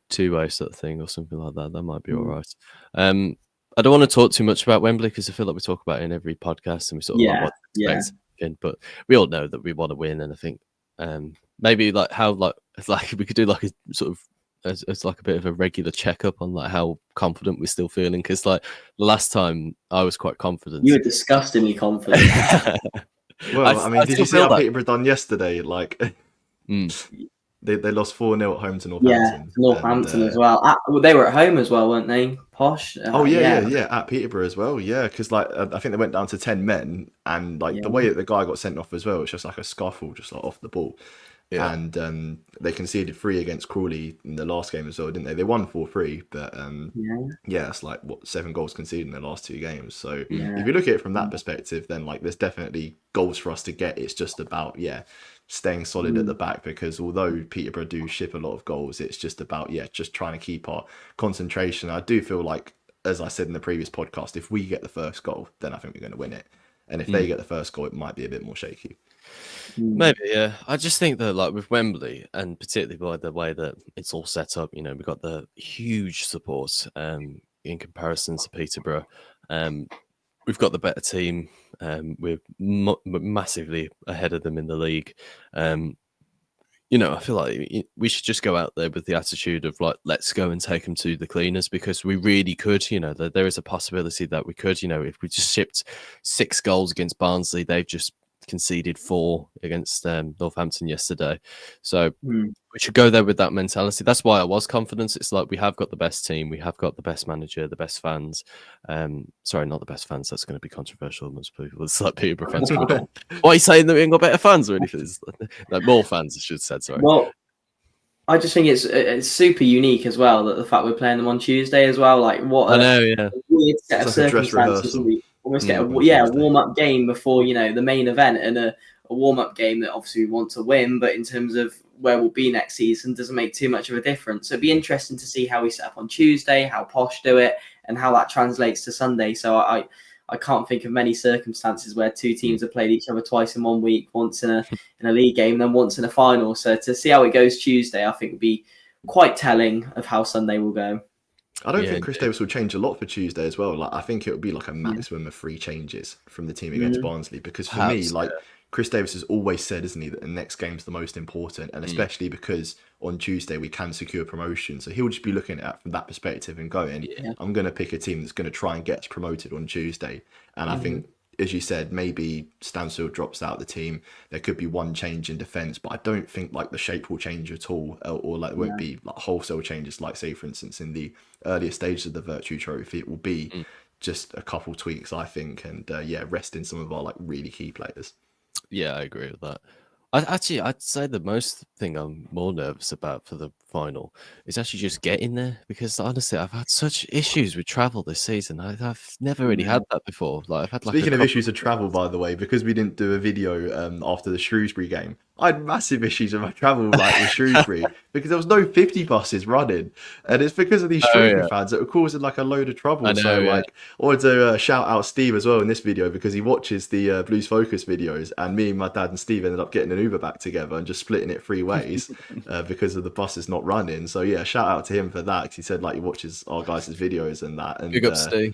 two-way sort of thing or something like that. That might be all right. I don't want to talk too much about Wembley because I feel like we talk about it in every podcast and we sort of like what to expect again. But we all know that we want to win, and I think maybe like how like it's like we could do like a sort of as like a bit of a regular checkup on like how confident we're still feeling because like the last time I was quite confident. You were disgustingly confident. Well, I mean, did you see how Peterborough done yesterday? Like they lost 4-0 at home to Northampton. Yeah, Northampton as well. They were at home as well, weren't they? Posh. Yeah, at Peterborough as well. Yeah, because like I think they went down to 10 men, and like the way that the guy got sent off as well, it's just like a scuffle, just like off the ball. Yeah. And they conceded 3 against Crawley in the last game as well, didn't they? They won 4-3, but it's like 7 goals conceded in the last 2 games. So if you look at it from that perspective, then like there's definitely goals for us to get. It's just about staying solid at the back, because although Peterborough do ship a lot of goals, it's just about just trying to keep our concentration. I do feel like, as I said in the previous podcast, if we get the first goal, then I think we're going to win it. And if they get the first goal, it might be a bit more shaky. Maybe, yeah. I just think that, like with Wembley, and particularly by the way that it's all set up, you know, we've got the huge support in comparison to Peterborough. We've got the better team. We're massively ahead of them in the league. You know, I feel like we should just go out there with the attitude of like, let's go and take them to the cleaners, because we really could. You know, there is a possibility that we could. You know, if we just shipped 6 goals against Barnsley, they've just conceded 4 against Northampton yesterday. So we should go there with that mentality. That's why I was confident. It's like we have got the best team, we have got the best manager, the best fans. Sorry, not the best fans. That's going to be controversial amongst people. It's like Peterborough fans. Why are you saying that we ain't got better fans or anything? Like more fans, I should have said. Sorry. Well, I just think it's super unique as well that the fact we're playing them on Tuesday as well. Like what I know, weird set of circumstances. Almost get a warm-up game before, you know, the main event, and a warm-up game that obviously we want to win, but in terms of where we'll be next season doesn't make too much of a difference. So it'd be interesting to see how we set up on Tuesday, how Posh do it, and how that translates to Sunday. So I can't think of many circumstances where 2 teams have played each other twice in one week, once in a league game, then once in a final. So to see how it goes Tuesday, I think would be quite telling of how Sunday will go. I don't think Chris Davies will change a lot for Tuesday as well. Like I think it would be like a maximum of 3 changes from the team against Barnsley, because for me, like Chris Davies has always said, isn't he, that the next game's the most important, and especially because on Tuesday we can secure promotion. So he'll just be looking at it from that perspective and going, I'm going to pick a team that's going to try and get us promoted on Tuesday. And I think, as you said, maybe Stansfield drops out of the team. There could be one change in defence, but I don't think like the shape will change at all, or like it won't be like wholesale changes. Like say, for instance, in the earlier stages of the Virtue Trophy, it will be just a couple tweaks, I think, and resting some of our like really key players. Yeah, I agree with that. I'd say the most thing I'm more nervous about for the final is actually just getting there, because honestly, I've had such issues with travel this season. I've never really had that before. Like I've had like Speaking of issues of travel, by the way, because we didn't do a video after the Shrewsbury game, I had massive issues with my travel like with Shrewsbury because there was no 50 buses running, and it's because of these Shrewsbury fans that were causing like a load of trouble. I wanted to shout out Steve as well in this video because he watches the Blues Focus videos, and me and my dad and Steve ended up getting an Uber back together and just splitting it 3 ways because of the buses not running. So yeah, shout out to him for that, because he said like he watches our guys' videos and that. And big up Steve.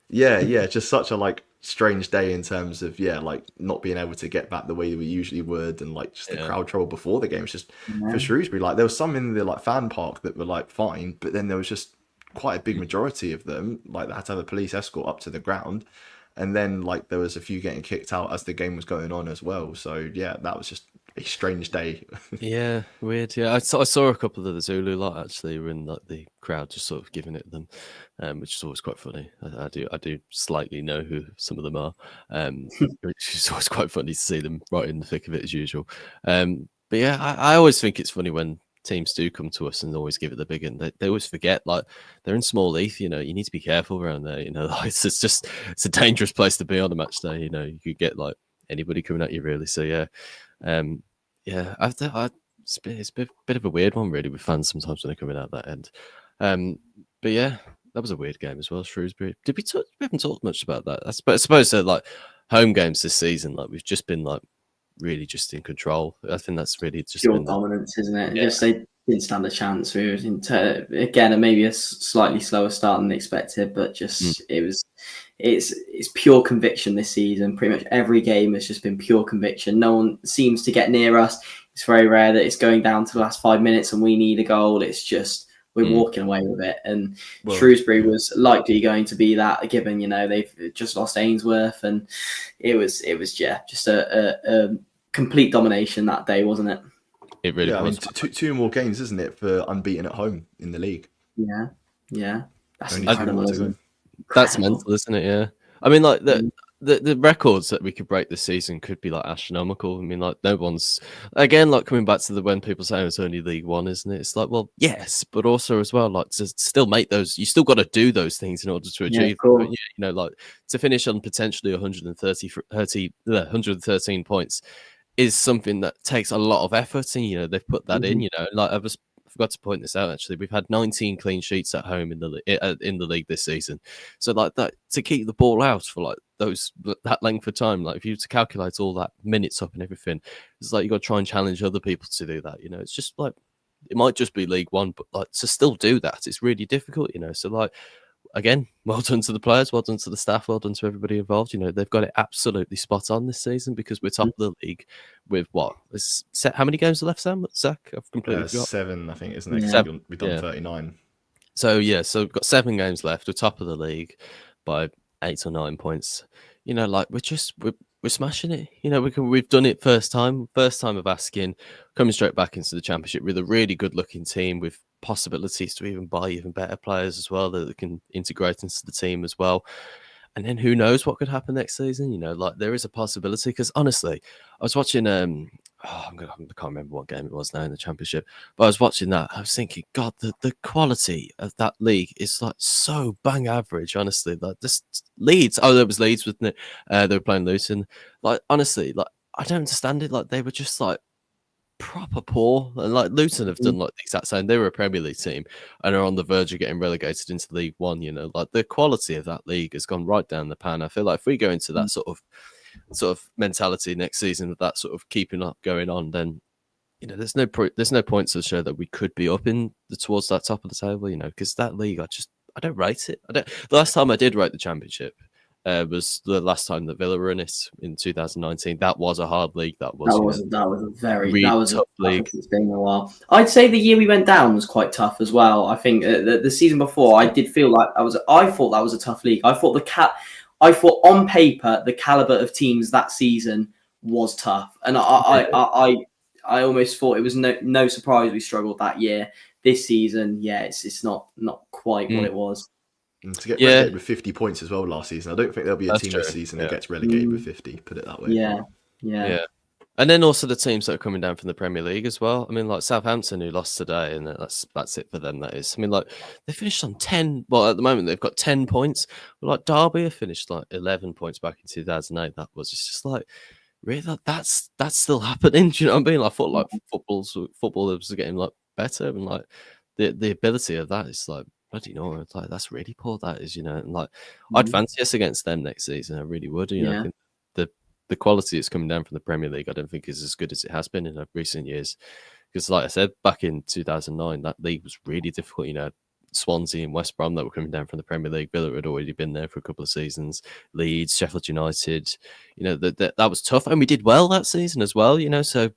Yeah, just such a like strange day in terms of like not being able to get back the way we usually would, and like just the crowd trouble before the game. It's just for Shrewsbury, like there was some in the like fan park that were like fine, but then there was just quite a big majority of them like that had to have a police escort up to the ground, and then like there was a few getting kicked out as the game was going on as well. So yeah, that was just a strange day. Yeah, weird. Yeah, I saw a couple of the Zulu lot actually were in like the crowd, just sort of giving it them, which is always quite funny. I do slightly know who some of them are, which is always quite funny to see them right in the thick of it as usual. But yeah, I always think it's funny when teams do come to us and always give it the big one. They always forget, like they're in Small Heath, you need to be careful around there. Like, it's a dangerous place to be on a match day. You could get like anybody coming at you really. So yeah. It's a bit of a weird one, really, with fans sometimes when they're coming out that end. But yeah, that was a weird game as well, Shrewsbury. We haven't talked much about that. I suppose that like home games this season, like we've just been like really just in control. I think that's really just pure been dominance, isn't it? Yeah. Just they didn't stand a chance. We were again maybe a slightly slower start than expected, but just it's pure conviction this season. Pretty much every game has just been pure conviction. No one seems to get near us. It's very rare that it's going down to the last 5 minutes and we need a goal. It's just we're walking away with it. And Shrewsbury was likely going to be that, given they've just lost Ainsworth, and it was just a complete domination that day, wasn't it? It really was. I mean, two more games, isn't it, for unbeaten at home in the league? Yeah. That's Only incredible, isn't it? That's mental, isn't it? Yeah. I mean, like the records that we could break this season could be like astronomical. I mean, like no one's again like coming back to the when people say it's only League One, isn't it? It's like, well, yes, but also as well, like to still make those, you still got to do those things in order to achieve. Cool. Like to finish on potentially 113 points is something that takes a lot of effort, and they've put that in. Like I forgot to point this out. Actually, we've had 19 clean sheets at home in the league this season. So like that, to keep the ball out for like that length of time, like if you were to calculate all that minutes up and everything, it's like you got to try and challenge other people to do that. It's just like it might just be League One, but like to still do that, it's really difficult. So like. Again, well done to the players, well done to the staff, well done to everybody involved. They've got it absolutely spot on this season, because we're top of the league with how many games are left, Sam? Zach? I've completely forgot. 7, I think, isn't it? Yeah. We've done 39. So we've got 7 games left. We're top of the league by 8 or 9 points. Like we're smashing it. We've done it first time of asking, coming straight back into the championship with a really good looking team with possibilities to even buy even better players as well that can integrate into the team as well. And then who knows what could happen next season? Like there is a possibility, because honestly, I was watching I can't remember what game it was now in the championship, but I was watching that. I was thinking, God, the quality of that league is like so bang average. Honestly, like this Leeds. Oh, there was Leeds, wasn't it? They were playing Luton. Like honestly, like I don't understand it. Like they were just like proper poor, and like Luton have done like the exact same. They were a Premier League team and are on the verge of getting relegated into League One. Like the quality of that league has gone right down the pan. I feel like if we go into that sort of mentality next season, with that sort of keeping up going on, then there's no point to show that we could be up towards that top of the table. Because that league, I don't rate it. The last time I did rate the championship, was the last time that Villa were in it in 2019. That was a hard league. That was That was a tough league. toughest it's been in a while. I'd say the year we went down was quite tough as well. I think the season before, I did feel like I thought that was a tough league. I thought on paper the caliber of teams that season was tough, and I almost thought it was no surprise we struggled that year. This season, yeah, it's not quite what it was. And to get relegated with 50 points as well last season, I don't think there'll be a team this season that gets relegated with 50. Put it that way. Yeah. And then also the teams that are coming down from the Premier League as well. I mean, like Southampton, who lost today, and that's it for them. That is. I mean, like they finished on 10. Well, at the moment they've got 10 points. But like Derby have finished like 11 points back in 2008. That was just like really that's still happening. Do you know what I mean? I thought like footballers are getting like better, and like the ability of that is like bloody no. It's like that's really poor. That is, and like I'd fancy us against them next season. I really would. I think the quality that's coming down from the Premier League, I don't think is as good as it has been in recent years. Because, like I said, back in 2009, that league was really difficult. Swansea and West Brom that were coming down from the Premier League. Villa had already been there for a couple of seasons. Leeds, Sheffield United, that was tough, and we did well that season as well. So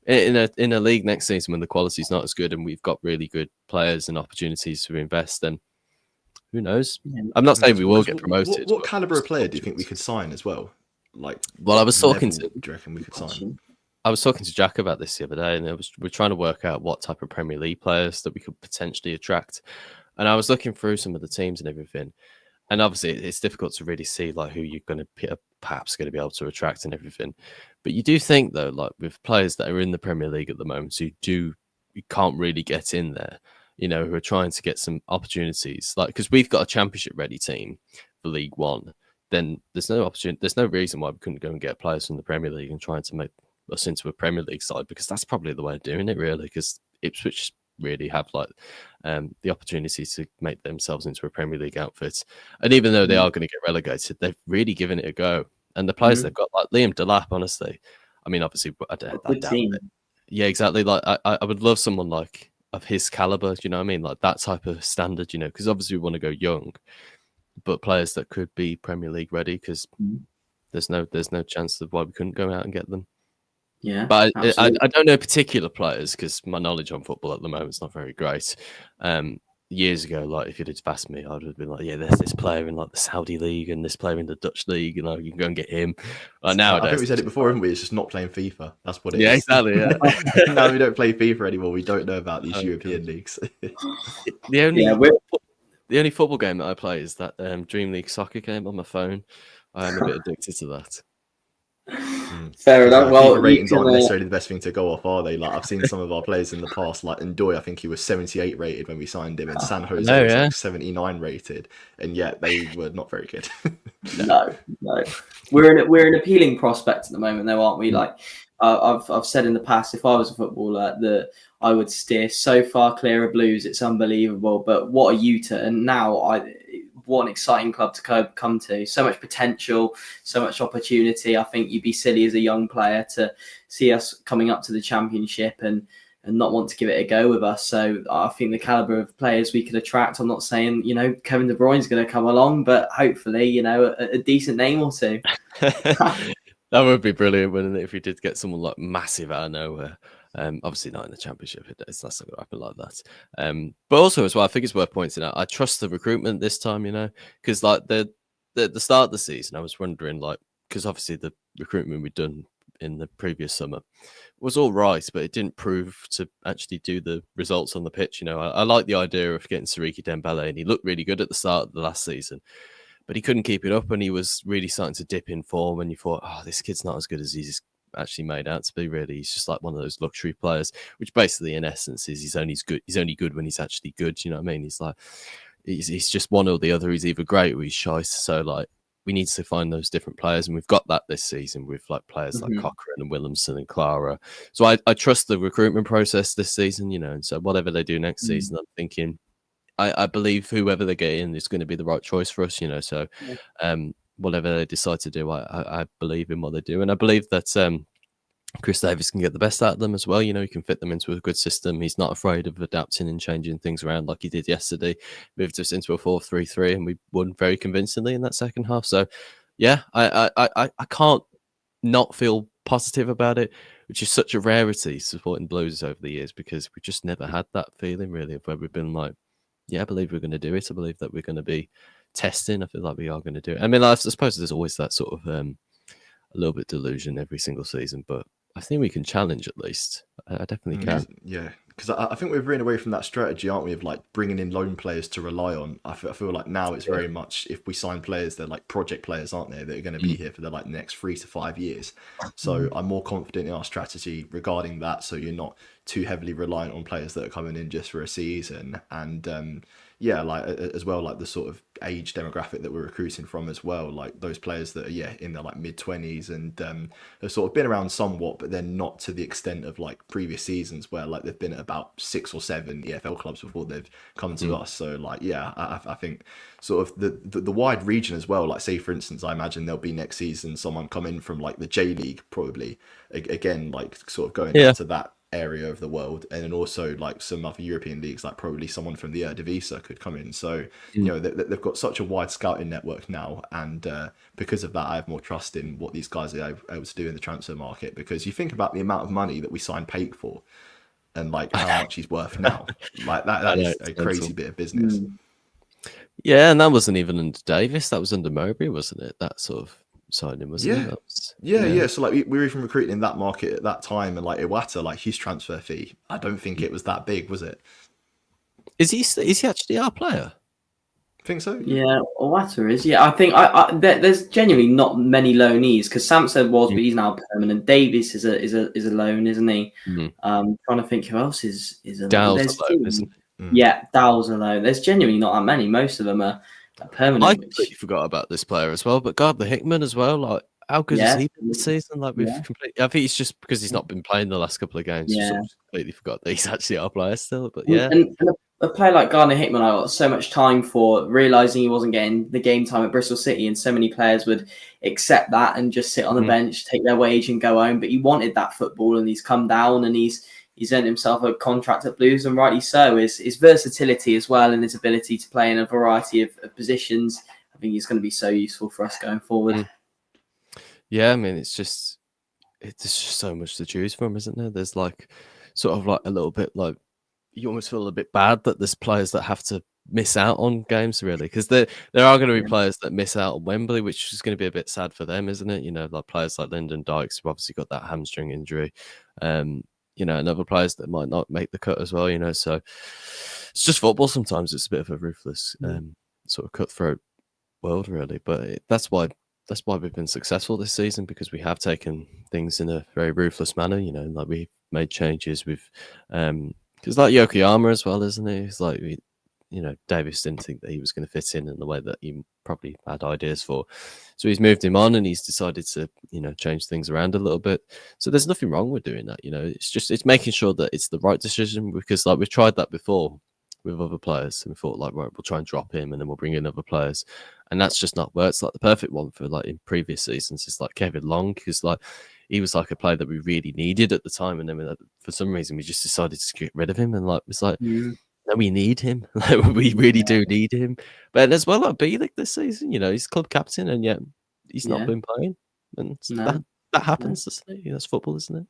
in a league next season when the quality's not as good and we've got really good players and opportunities to invest, then who knows? I'm not saying we will get promoted. What caliber of player do you think we could sign as well? I was talking to. Do you reckon we could sign? I was talking to Jack about this the other day, and we're trying to work out what type of Premier League players that we could potentially attract. And I was looking through some of the teams and everything, and obviously it's difficult to really see like who you're going to perhaps going to be able to attract and everything. But you do think though, like with players that are in the Premier League at the moment, you can't really get in there, who are trying to get some opportunities, like because we've got a Championship ready team for League One. Then there's no opportunity. There's no reason why we couldn't go and get players from the Premier League and trying to make us into a Premier League side, because that's probably the way of doing it, really. Because Ipswich really have like the opportunity to make themselves into a Premier League outfit, and even though they are going to get relegated, they've really given it a go. And the players they've got, like Liam Delap, honestly, I mean, obviously, I doubt it. Yeah, exactly. Like I would love someone like of his caliber. You know what I mean? Like that type of standard. Because obviously we want to go young, but players that could be Premier League ready, because there's no chance of why we couldn't go out and get them. Yeah, but I don't know particular players because my knowledge on football at the moment is not very great. Years ago, like if you'd have asked me, I would have been like, yeah, there's this player in like the Saudi league and this player in the Dutch league, you can go and get him. Nowadays, I think we said it before, haven't we? It's just not playing FIFA. That's what it is. Yeah, exactly. Yeah. Now we don't play FIFA anymore. We don't know about these European leagues. The only football game that I play is that Dream League soccer game on my phone. I am a bit addicted to that. Fair enough. Well, FIFA ratings aren't necessarily the best thing to go off, are they? Like I've seen some of our players in the past, like Ndoye, I think he was 78 rated when we signed him, and San Jose was like 79 rated, and yet they were not very good. No. We're an appealing prospect at the moment, though, aren't we? Like I've said in the past, if I was a footballer, that I would steer so far clear of Blues, it's unbelievable. But what a U-turn! Now what an exciting club to come to. So much potential, so much opportunity. I think you'd be silly as a young player to see us coming up to the Championship and not want to give it a go with us. So I think the caliber of players we could attract, I'm not saying, Kevin De Bruyne's going to come along, but hopefully, a decent name or two. That would be brilliant, wouldn't it, if we did get someone like massive out of nowhere. Obviously not in the Championship. It's not going to happen like that. But also as well, I think it's worth pointing out, I trust the recruitment this time, because like the start of the season, I was wondering, like, because obviously the recruitment we'd done in the previous summer was all right, but it didn't prove to actually do the results on the pitch. I like the idea of getting Siriki Dembele, and he looked really good at the start of the last season, but he couldn't keep it up, and he was really starting to dip in form, and you thought, oh, this kid's not as good as he's actually made out to be. Really, he's just like one of those luxury players, which basically in essence is he's only good when he's actually good. You know what I mean? He's like he's just one or the other. He's either great or he's shite. So like we need to find those different players, and we've got that this season with like players like Cochrane and Williamson and Clara. So I trust the recruitment process this season, and so whatever they do next season, I'm thinking I believe whoever they get in is going to be the right choice for us, so whatever they decide to do, I believe in what they do, and I believe that Chris Davies can get the best out of them as well. You know, he can fit them into a good system. He's not afraid of adapting and changing things around like he did yesterday. Moved us into a 4-3-3, and we won very convincingly in that second half. So, yeah, I can't not feel positive about it, which is such a rarity supporting Blues over the years, because we just never had that feeling really of where we've been like, yeah, I believe we're going to do it. I believe that we're going to be testing. I feel like we are going to do it. I mean, I suppose there's always that sort of a little bit delusion every single season, but I think we can challenge at least. I definitely can. Yeah, because I think we're veering away from that strategy, aren't we, of like bringing in loan players to rely on. I feel like now it's very much, if we sign players, they're like project players, aren't they? That are going to be here for the like next 3 to 5 years. So I'm more confident in our strategy regarding that. So you're not too heavily reliant on players that are coming in just for a season. And yeah, like as well, like the sort of age demographic that we're recruiting from as well, like those players that are in their like mid-20s and have sort of been around somewhat, but then not to the extent of like previous seasons where like they've been at about 6 or 7 EFL clubs before they've come to us. So like I think sort of the wide region as well, like say for instance, I imagine there'll be next season someone come in from like the J League, probably again like sort of going down to that area of the world, and then also like some other European leagues, like probably someone from the Davies could come in. So you know they've got such a wide scouting network now, and because of that I have more trust in what these guys are able to do in the transfer market, because you think about the amount of money that we signed Pate for and like how much he's worth now, like that is a crazy bit of business. Yeah, and that wasn't even under Davis, that was under Mowbray, wasn't it? That sort of signing, wasn't it? Yeah. So like we were even recruiting in that market at that time, and like Iwata, like his transfer fee, I don't think it was that big, was it? Is he actually our player? I think so. Yeah, Owata is. Yeah, I think there's genuinely not many loanees, because Samson was, but he's now permanent. Davies is a loan, isn't he? Trying to think who else is a loan. Isn't it? Yeah, Dow's a loan. There's genuinely not that many. Most of them are permanent. I completely forgot about this player as well, but God, the Hickman as well. Like, how good has he been this season? Like, we've completely. I think it's just because he's not been playing the last couple of games. Yeah, sort of completely forgot that he's actually our player still. But and a player like Gardner Hickman, I got so much time for, realizing he wasn't getting the game time at Bristol City, and so many players would accept that and just sit on the bench, take their wage, and go home. But he wanted that football, and he's come down, and he's earned himself a contract at Blues, and rightly so. His versatility as well, and his ability to play in a variety of positions, I think he's going to be so useful for us going forward. Yeah, I mean, it's just so much to choose from, isn't there? There's like sort of like a little bit like, you almost feel a bit bad that there's players that have to miss out on games, really, because there are going to be players that miss out on Wembley, which is going to be a bit sad for them, isn't it? You know, like players like Lyndon Dykes, who obviously got that hamstring injury. You know, and other players that might not make the cut as well, you know. So it's just football sometimes. It's a bit of a ruthless sort of cutthroat world, really. But that's why we've been successful this season, because we have taken things in a very ruthless manner, you know, like we've made changes. We've because like Yokoyama as well, isn't he? It's like, you know, Davis didn't think that he was going to fit in the way that he probably had ideas for. So he's moved him on, and he's decided to, you know, change things around a little bit. So there's nothing wrong with doing that, you know. It's making sure that it's the right decision, because like we've tried that before with other players, and we thought like, right, we'll try and drop him and then we'll bring in other players. And that's just not worked. It's like the perfect one for like in previous seasons. It's like Kevin Long, because like he was like a player that we really needed at the time, and then for some reason we just decided to get rid of him, and like it's like, no, we need him. Like, we really do need him. But as well, like B-League this season, you know, he's club captain, and yet he's not been playing, and that happens. That's football, isn't it?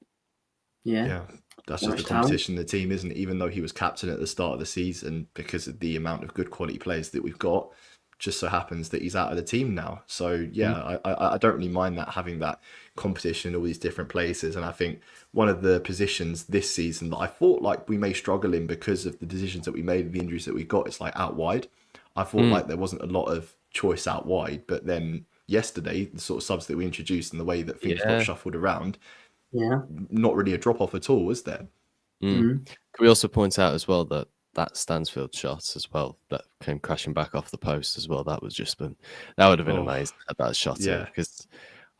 Yeah, that's just the competition in the team, isn't it? Even though he was captain at the start of the season, because of the amount of good quality players that we've got, just so happens that he's out of the team now. So yeah, I don't really mind that, having that competition in all these different places. And I think one of the positions this season that I thought like we may struggle in because of the decisions that we made, the injuries that we got, it's like out wide. I thought like there wasn't a lot of choice out wide, but then yesterday, the sort of subs that we introduced and the way that things got shuffled around, not really a drop off at all, was there? Can we also point out as well that Stansfield shot as well that came crashing back off the post as well? That would have been amazing at that shot, because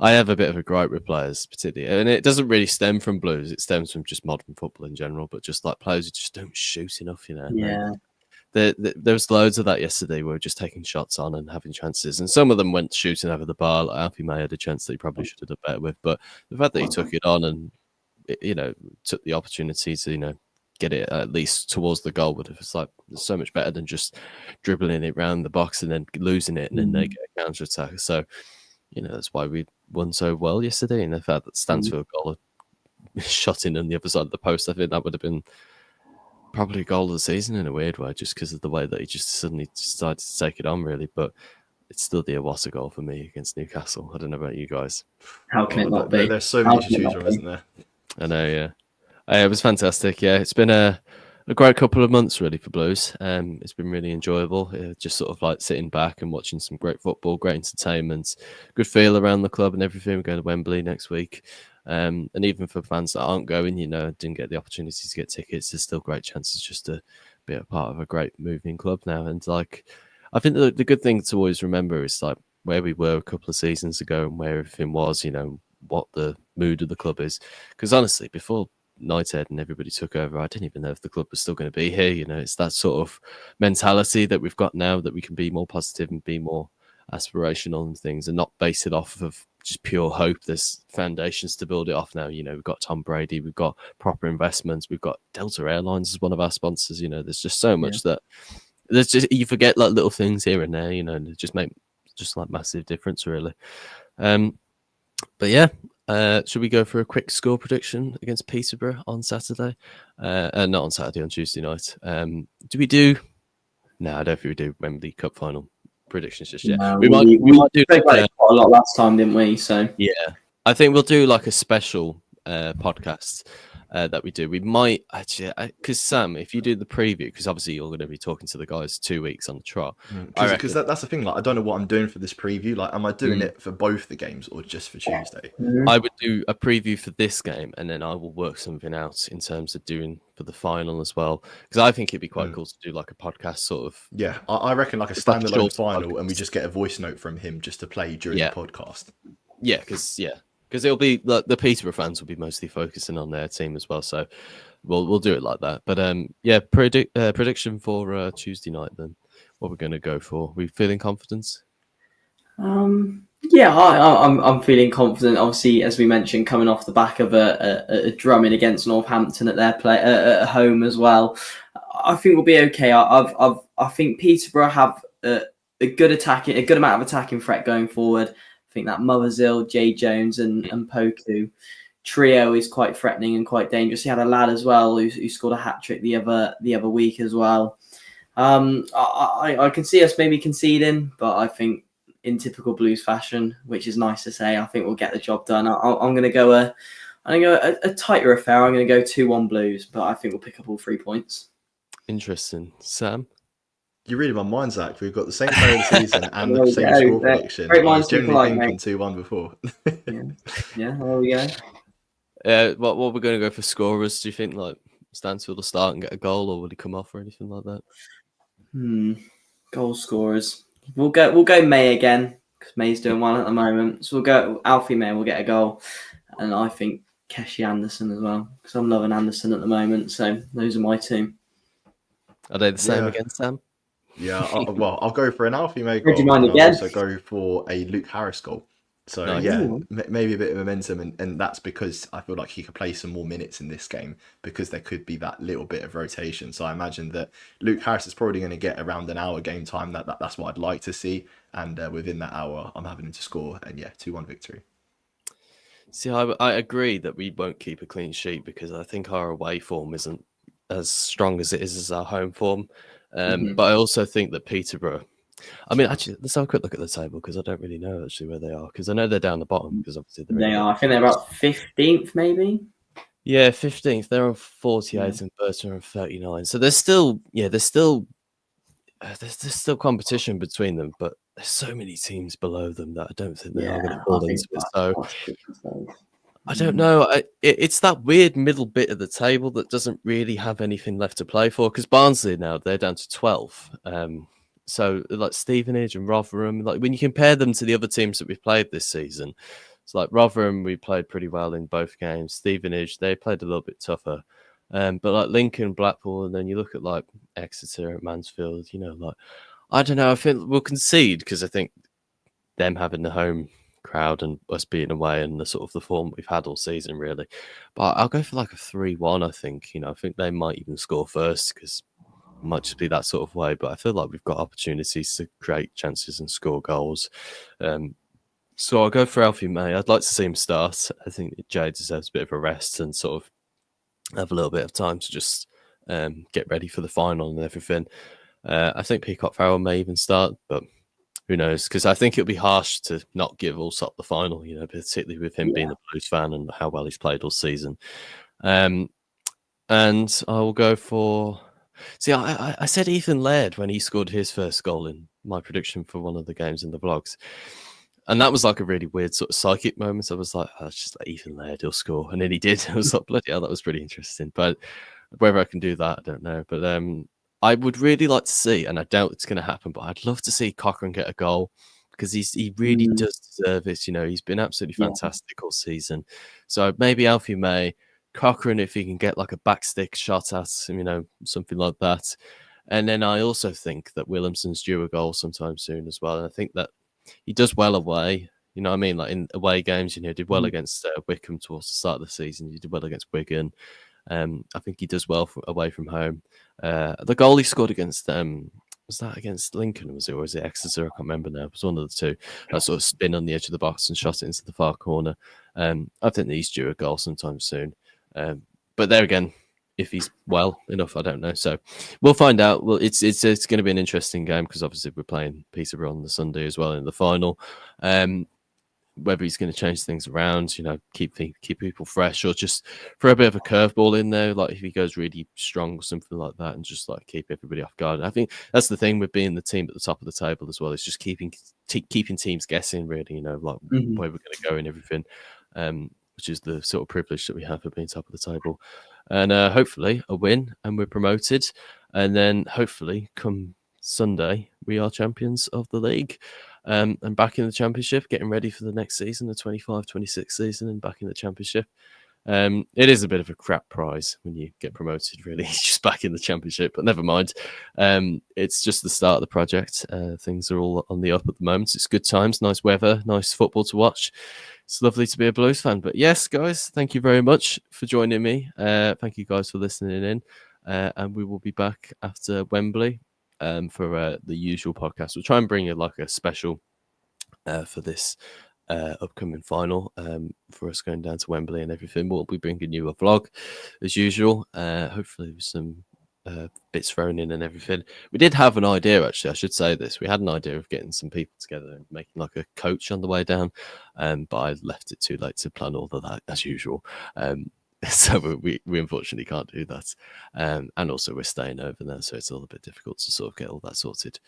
I have a bit of a gripe with players, particularly, and it doesn't really stem from Blues. It stems from just modern football in general, but just like players who just don't shoot enough, you know. Yeah. There was loads of that yesterday. We were just taking shots on and having chances, and some of them went shooting over the bar. Like Alfie May had a chance that he probably should have done better with, but the fact that he took it on and took the opportunity to get it at least towards the goal. But it's like it's so much better than just dribbling it around the box and then losing it and then they get a counter attack. So that's why we won so well yesterday. And the fact that Stansfield goal shot in on the other side of the post, I think that would have been probably goal of the season in a weird way, just because of the way that he just suddenly decided to take it on, really. But it's still the Iwata goal for me against Newcastle. I don't know about you guys. How can it not be? There's so many to choose from, isn't there? I know, yeah. It was fantastic. Yeah, it's been a great couple of months really for Blues. It's been really enjoyable. Just sort of like sitting back and watching some great football, great entertainment, good feel around the club and everything. We're going to Wembley next week. And even for fans that aren't going, didn't get the opportunity to get tickets, there's still great chances just to be a part of a great moving club now. And like, I think the good thing to always remember is like where we were a couple of seasons ago and where everything was, what the mood of the club is. Because honestly, before United and everybody took over, I didn't even know if the club was still going to be here. It's that sort of mentality that we've got now that we can be more positive and be more aspirational and things and not base it off of just pure hope. There's foundations to build it off now. We've got Tom Brady, we've got proper investments, we've got Delta Airlines as one of our sponsors. There's just so much that there's just, you forget like little things here and there, and it just make just like massive difference really. But yeah, should we go for a quick score prediction against Peterborough on Saturday? Not on Saturday, on Tuesday night. Do we do? No, I don't think we do Wembley Cup final predictions just yet. No, we might do like quite a lot last time, didn't we? So yeah, I think we'll do like a special podcast that we do. We might actually, because Sam, if you do the preview, because obviously you're going to be talking to the guys 2 weeks on the trot. Because that's the thing. Like, I don't know what I'm doing for this preview. Like, am I doing it for both the games or just for Tuesday? I would do a preview for this game, and then I will work something out in terms of doing for the final as well. Because I think it'd be quite cool to do like a podcast sort of. Yeah, I reckon like a standalone final, and we just get a voice note from him just to play during the podcast. Yeah, because it'll be like the Peterborough fans will be mostly focusing on their team as well. So we'll do it like that. But prediction for Tuesday night then. What we're going to go for? We feeling confidence? Yeah, I'm feeling confident. Obviously, as we mentioned, coming off the back of a drumming against Northampton at their play at home as well. I think we'll be okay. I think Peterborough have a good amount of attacking threat going forward. I think that Mothersill, Jay Jones, and Poku trio is quite threatening and quite dangerous. He had a lad as well who scored a hat trick the other week as well. I can see us maybe conceding, but I think in typical Blues fashion, which is nice to say, I think we'll get the job done. I'm going to go a tighter affair. I'm going to go 2-1 Blues, but I think we'll pick up all 3 points. Interesting, Sam. You're reading my mind, Zach. We've got the same player of the season and the same score prediction. Great I was minds generally thinking thinking 2-1 before. Yeah, there we go. What we're going to go for scorers? Do you think like Stansfield will start and get a goal, or will he come off or anything like that? Goal scorers. We'll go May again because May's doing one at the moment. So we'll go Alfie May. Will get a goal, and I think Keshi Anderson as well because I'm loving Anderson at the moment. So those are my two. Are they the same again, Sam? Yeah, I'll go for an Alfie May goal. I'll also go for a Luke Harris goal. So nice. Maybe a bit of momentum, and that's because I feel like he could play some more minutes in this game because there could be that little bit of rotation. So I imagine that Luke Harris is probably going to get around an hour game time. That's what I'd like to see, and within that hour, I'm having him to score, and 2-1 victory. See, I agree that we won't keep a clean sheet because I think our away form isn't as strong as it is as our home form. But I also think that Peterborough. I mean, actually, let's have a quick look at the table because I don't really know actually where they are because I know they're down the bottom because obviously they are. I think they're about 15th, maybe. Yeah, 15th. They're on 48 and Burton are on 39. So there's still competition between them, but there's so many teams below them that I don't think they are going to fall into it. So I don't know. It's that weird middle bit of the table that doesn't really have anything left to play for because Barnsley now they're down to 12. So like Stevenage and Rotherham, like when you compare them to the other teams that we've played this season, it's like Rotherham we played pretty well in both games. Stevenage they played a little bit tougher, but like Lincoln, Blackpool, and then you look at like Exeter, Mansfield. Like I don't know. I think we'll concede because I think them having the home crowd and us being away and the sort of the form we've had all season, really. But I'll go for like a 3-1, I think. I think they might even score first because it might just be that sort of way. But I feel like we've got opportunities to create chances and score goals. So I'll go for Alfie May. I'd like to see him start. I think Jay deserves a bit of a rest and sort of have a little bit of time to just get ready for the final and everything. I think Peacock Farrell may even start, but who knows? Because I think it'll be harsh to not give Allsop the final, particularly with him being a Blues fan and how well he's played all season. And I will go for... See, I said Ethan Laird when he scored his first goal in my prediction for one of the games in the vlogs. And that was like a really weird sort of psychic moment. I was like, oh, it's just like Ethan Laird, he'll score. And then he did. I was like, bloody hell, that was pretty interesting. But whether I can do that, I don't know. But I would really like to see, and I doubt it's going to happen, but I'd love to see Cochrane get a goal because he really does deserve it. He's been absolutely fantastic all season. So maybe Alfie May, Cochrane, if he can get like a backstick shot at, something like that. And then I also think that Williamson's due a goal sometime soon as well. And I think that he does well away. You know what I mean? Like in away games, did well against Wickham towards the start of the season. He did well against Wigan. I think he does well away from home. The goal he scored against was that against Lincoln? Was it Exeter? I can't remember now. It was one of the two. That sort of spin on the edge of the box and shot it into the far corner. I think that he's due a goal sometime soon. But there again, if he's well enough, I don't know. So we'll find out. Well, it's going to be an interesting game because obviously we're playing Peterborough on the Sunday as well in the final. Whether he's going to change things around, keep people fresh, or just throw a bit of a curveball in there, like if he goes really strong or something like that, and just like keep everybody off guard. I think that's the thing with being the team at the top of the table as well. It's just keeping teams guessing, really. Like where we're going to go and everything, which is the sort of privilege that we have of being top of the table. And hopefully a win, and we're promoted, and then hopefully come Sunday we are champions of the league. And back in the championship, getting ready for the next season, the 25-26 season, and back in the championship. It is a bit of a crap prize when you get promoted, really. Just back in the championship, but never mind. It's just the start of the project. Things are all on the up at the moment. It's good times, nice weather, nice football to watch. It's lovely to be a Blues fan. But yes, guys, thank you very much for joining me. Thank you guys for listening in. And we will be back after Wembley. For the usual podcast. We'll try and bring you like a special for this upcoming final for us going down to Wembley and everything. We'll be bringing you a vlog as usual, hopefully with some bits thrown in and everything. We did have an idea, actually. I should say this. We had an idea of getting some people together and making like a coach on the way down, but I left it too late to plan all of that as usual. So we unfortunately can't do that. And also we're staying over there, so it's all a bit difficult to sort of get all that sorted.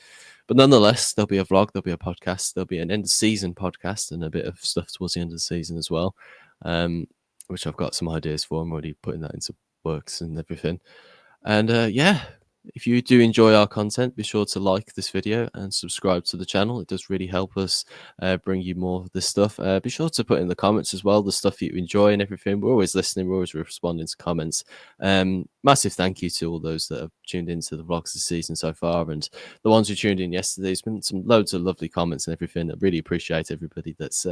But nonetheless, there'll be a vlog, there'll be a podcast, there'll be an end of season podcast and a bit of stuff towards the end of the season as well, which I've got some ideas for. I'm already putting that into works and everything. And if you do enjoy our content, be sure to like this video and subscribe to the channel. It does really help us bring you more of this stuff. Be sure to put in the comments as well the stuff you enjoy and everything. We're always listening. We're always responding to comments. Massive thank you to all those that have tuned into the vlogs this season so far, and the ones who tuned in yesterday. There's been some loads of lovely comments and everything. I really appreciate everybody that's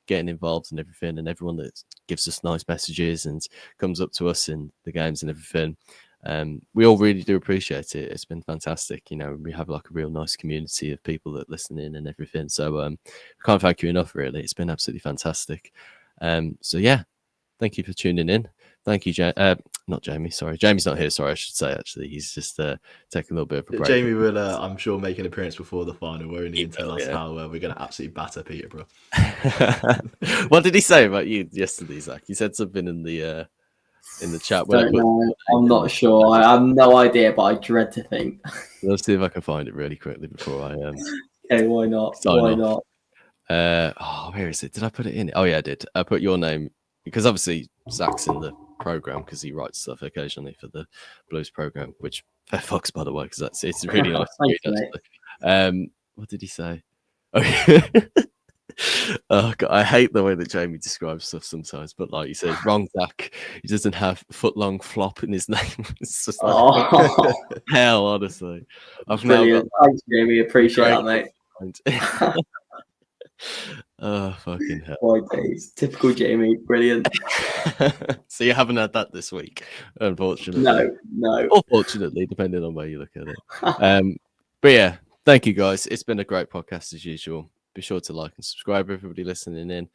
getting involved and everything, and everyone that gives us nice messages and comes up to us in the games and everything. We all really do appreciate it. It's been fantastic. We have like a real nice community of people that listen in and everything. So we can't thank you enough, really. It's been absolutely fantastic. So yeah, thank you for tuning in. Thank you, not Jamie. Sorry, Jamie's not here. Sorry, I should say. Actually, he's just taking a little bit of a break. Jamie will, I'm sure, make an appearance before the final. We're only going to tell us how we're going to absolutely batter Peterborough. What did he say about you yesterday, Zach? He said something in the chat. I'm not sure. I have no idea, but I dread to think. Let's see if I can find it really quickly before I Okay, why not? Why not? Where is it? Did I put it in? Oh yeah, I did. I put your name because obviously Zach's in the program because he writes stuff occasionally for the Blues program, which fair fucks, by the way, because it's really nice to read, actually. What did he say? Oh God, I hate the way that Jamie describes stuff sometimes, but like you said, wrong Zach. He doesn't have foot-long flop in his name. It's just like hell, honestly. Brilliant. Thanks, Jamie. Appreciate that, mate. Oh, fucking hell. Boy days. Typical Jamie. Brilliant. So you haven't had that this week, unfortunately. No. Or fortunately, depending on where you look at it. But yeah, thank you guys. It's been a great podcast as usual. Be sure to like and subscribe, everybody listening in.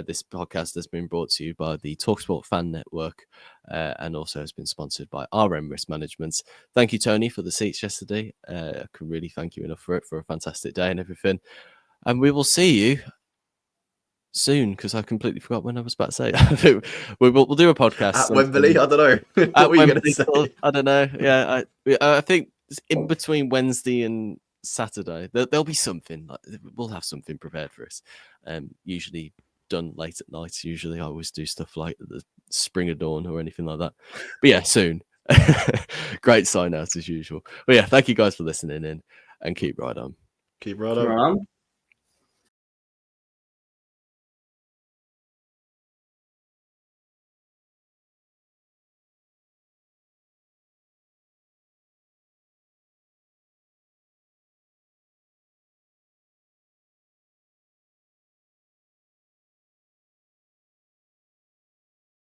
This podcast has been brought to you by the TalkSport Fan Network and also has been sponsored by RM Risk Management. Thank you, Tony, for the seats yesterday. I can really thank you enough for it, for a fantastic day and everything. And we will see you soon, because I completely forgot when I was about to say. We'll do a podcast At Wembley. I don't know. What were you going to say? I don't know. Yeah, I think in between Wednesday and Saturday there'll be something. We'll have something prepared for us. Usually done late at night. Usually I always do stuff like the Spring of Dawn or anything like that. But yeah, soon. Great sign out as usual. But yeah, thank you guys for listening in, and keep right on. Keep right on.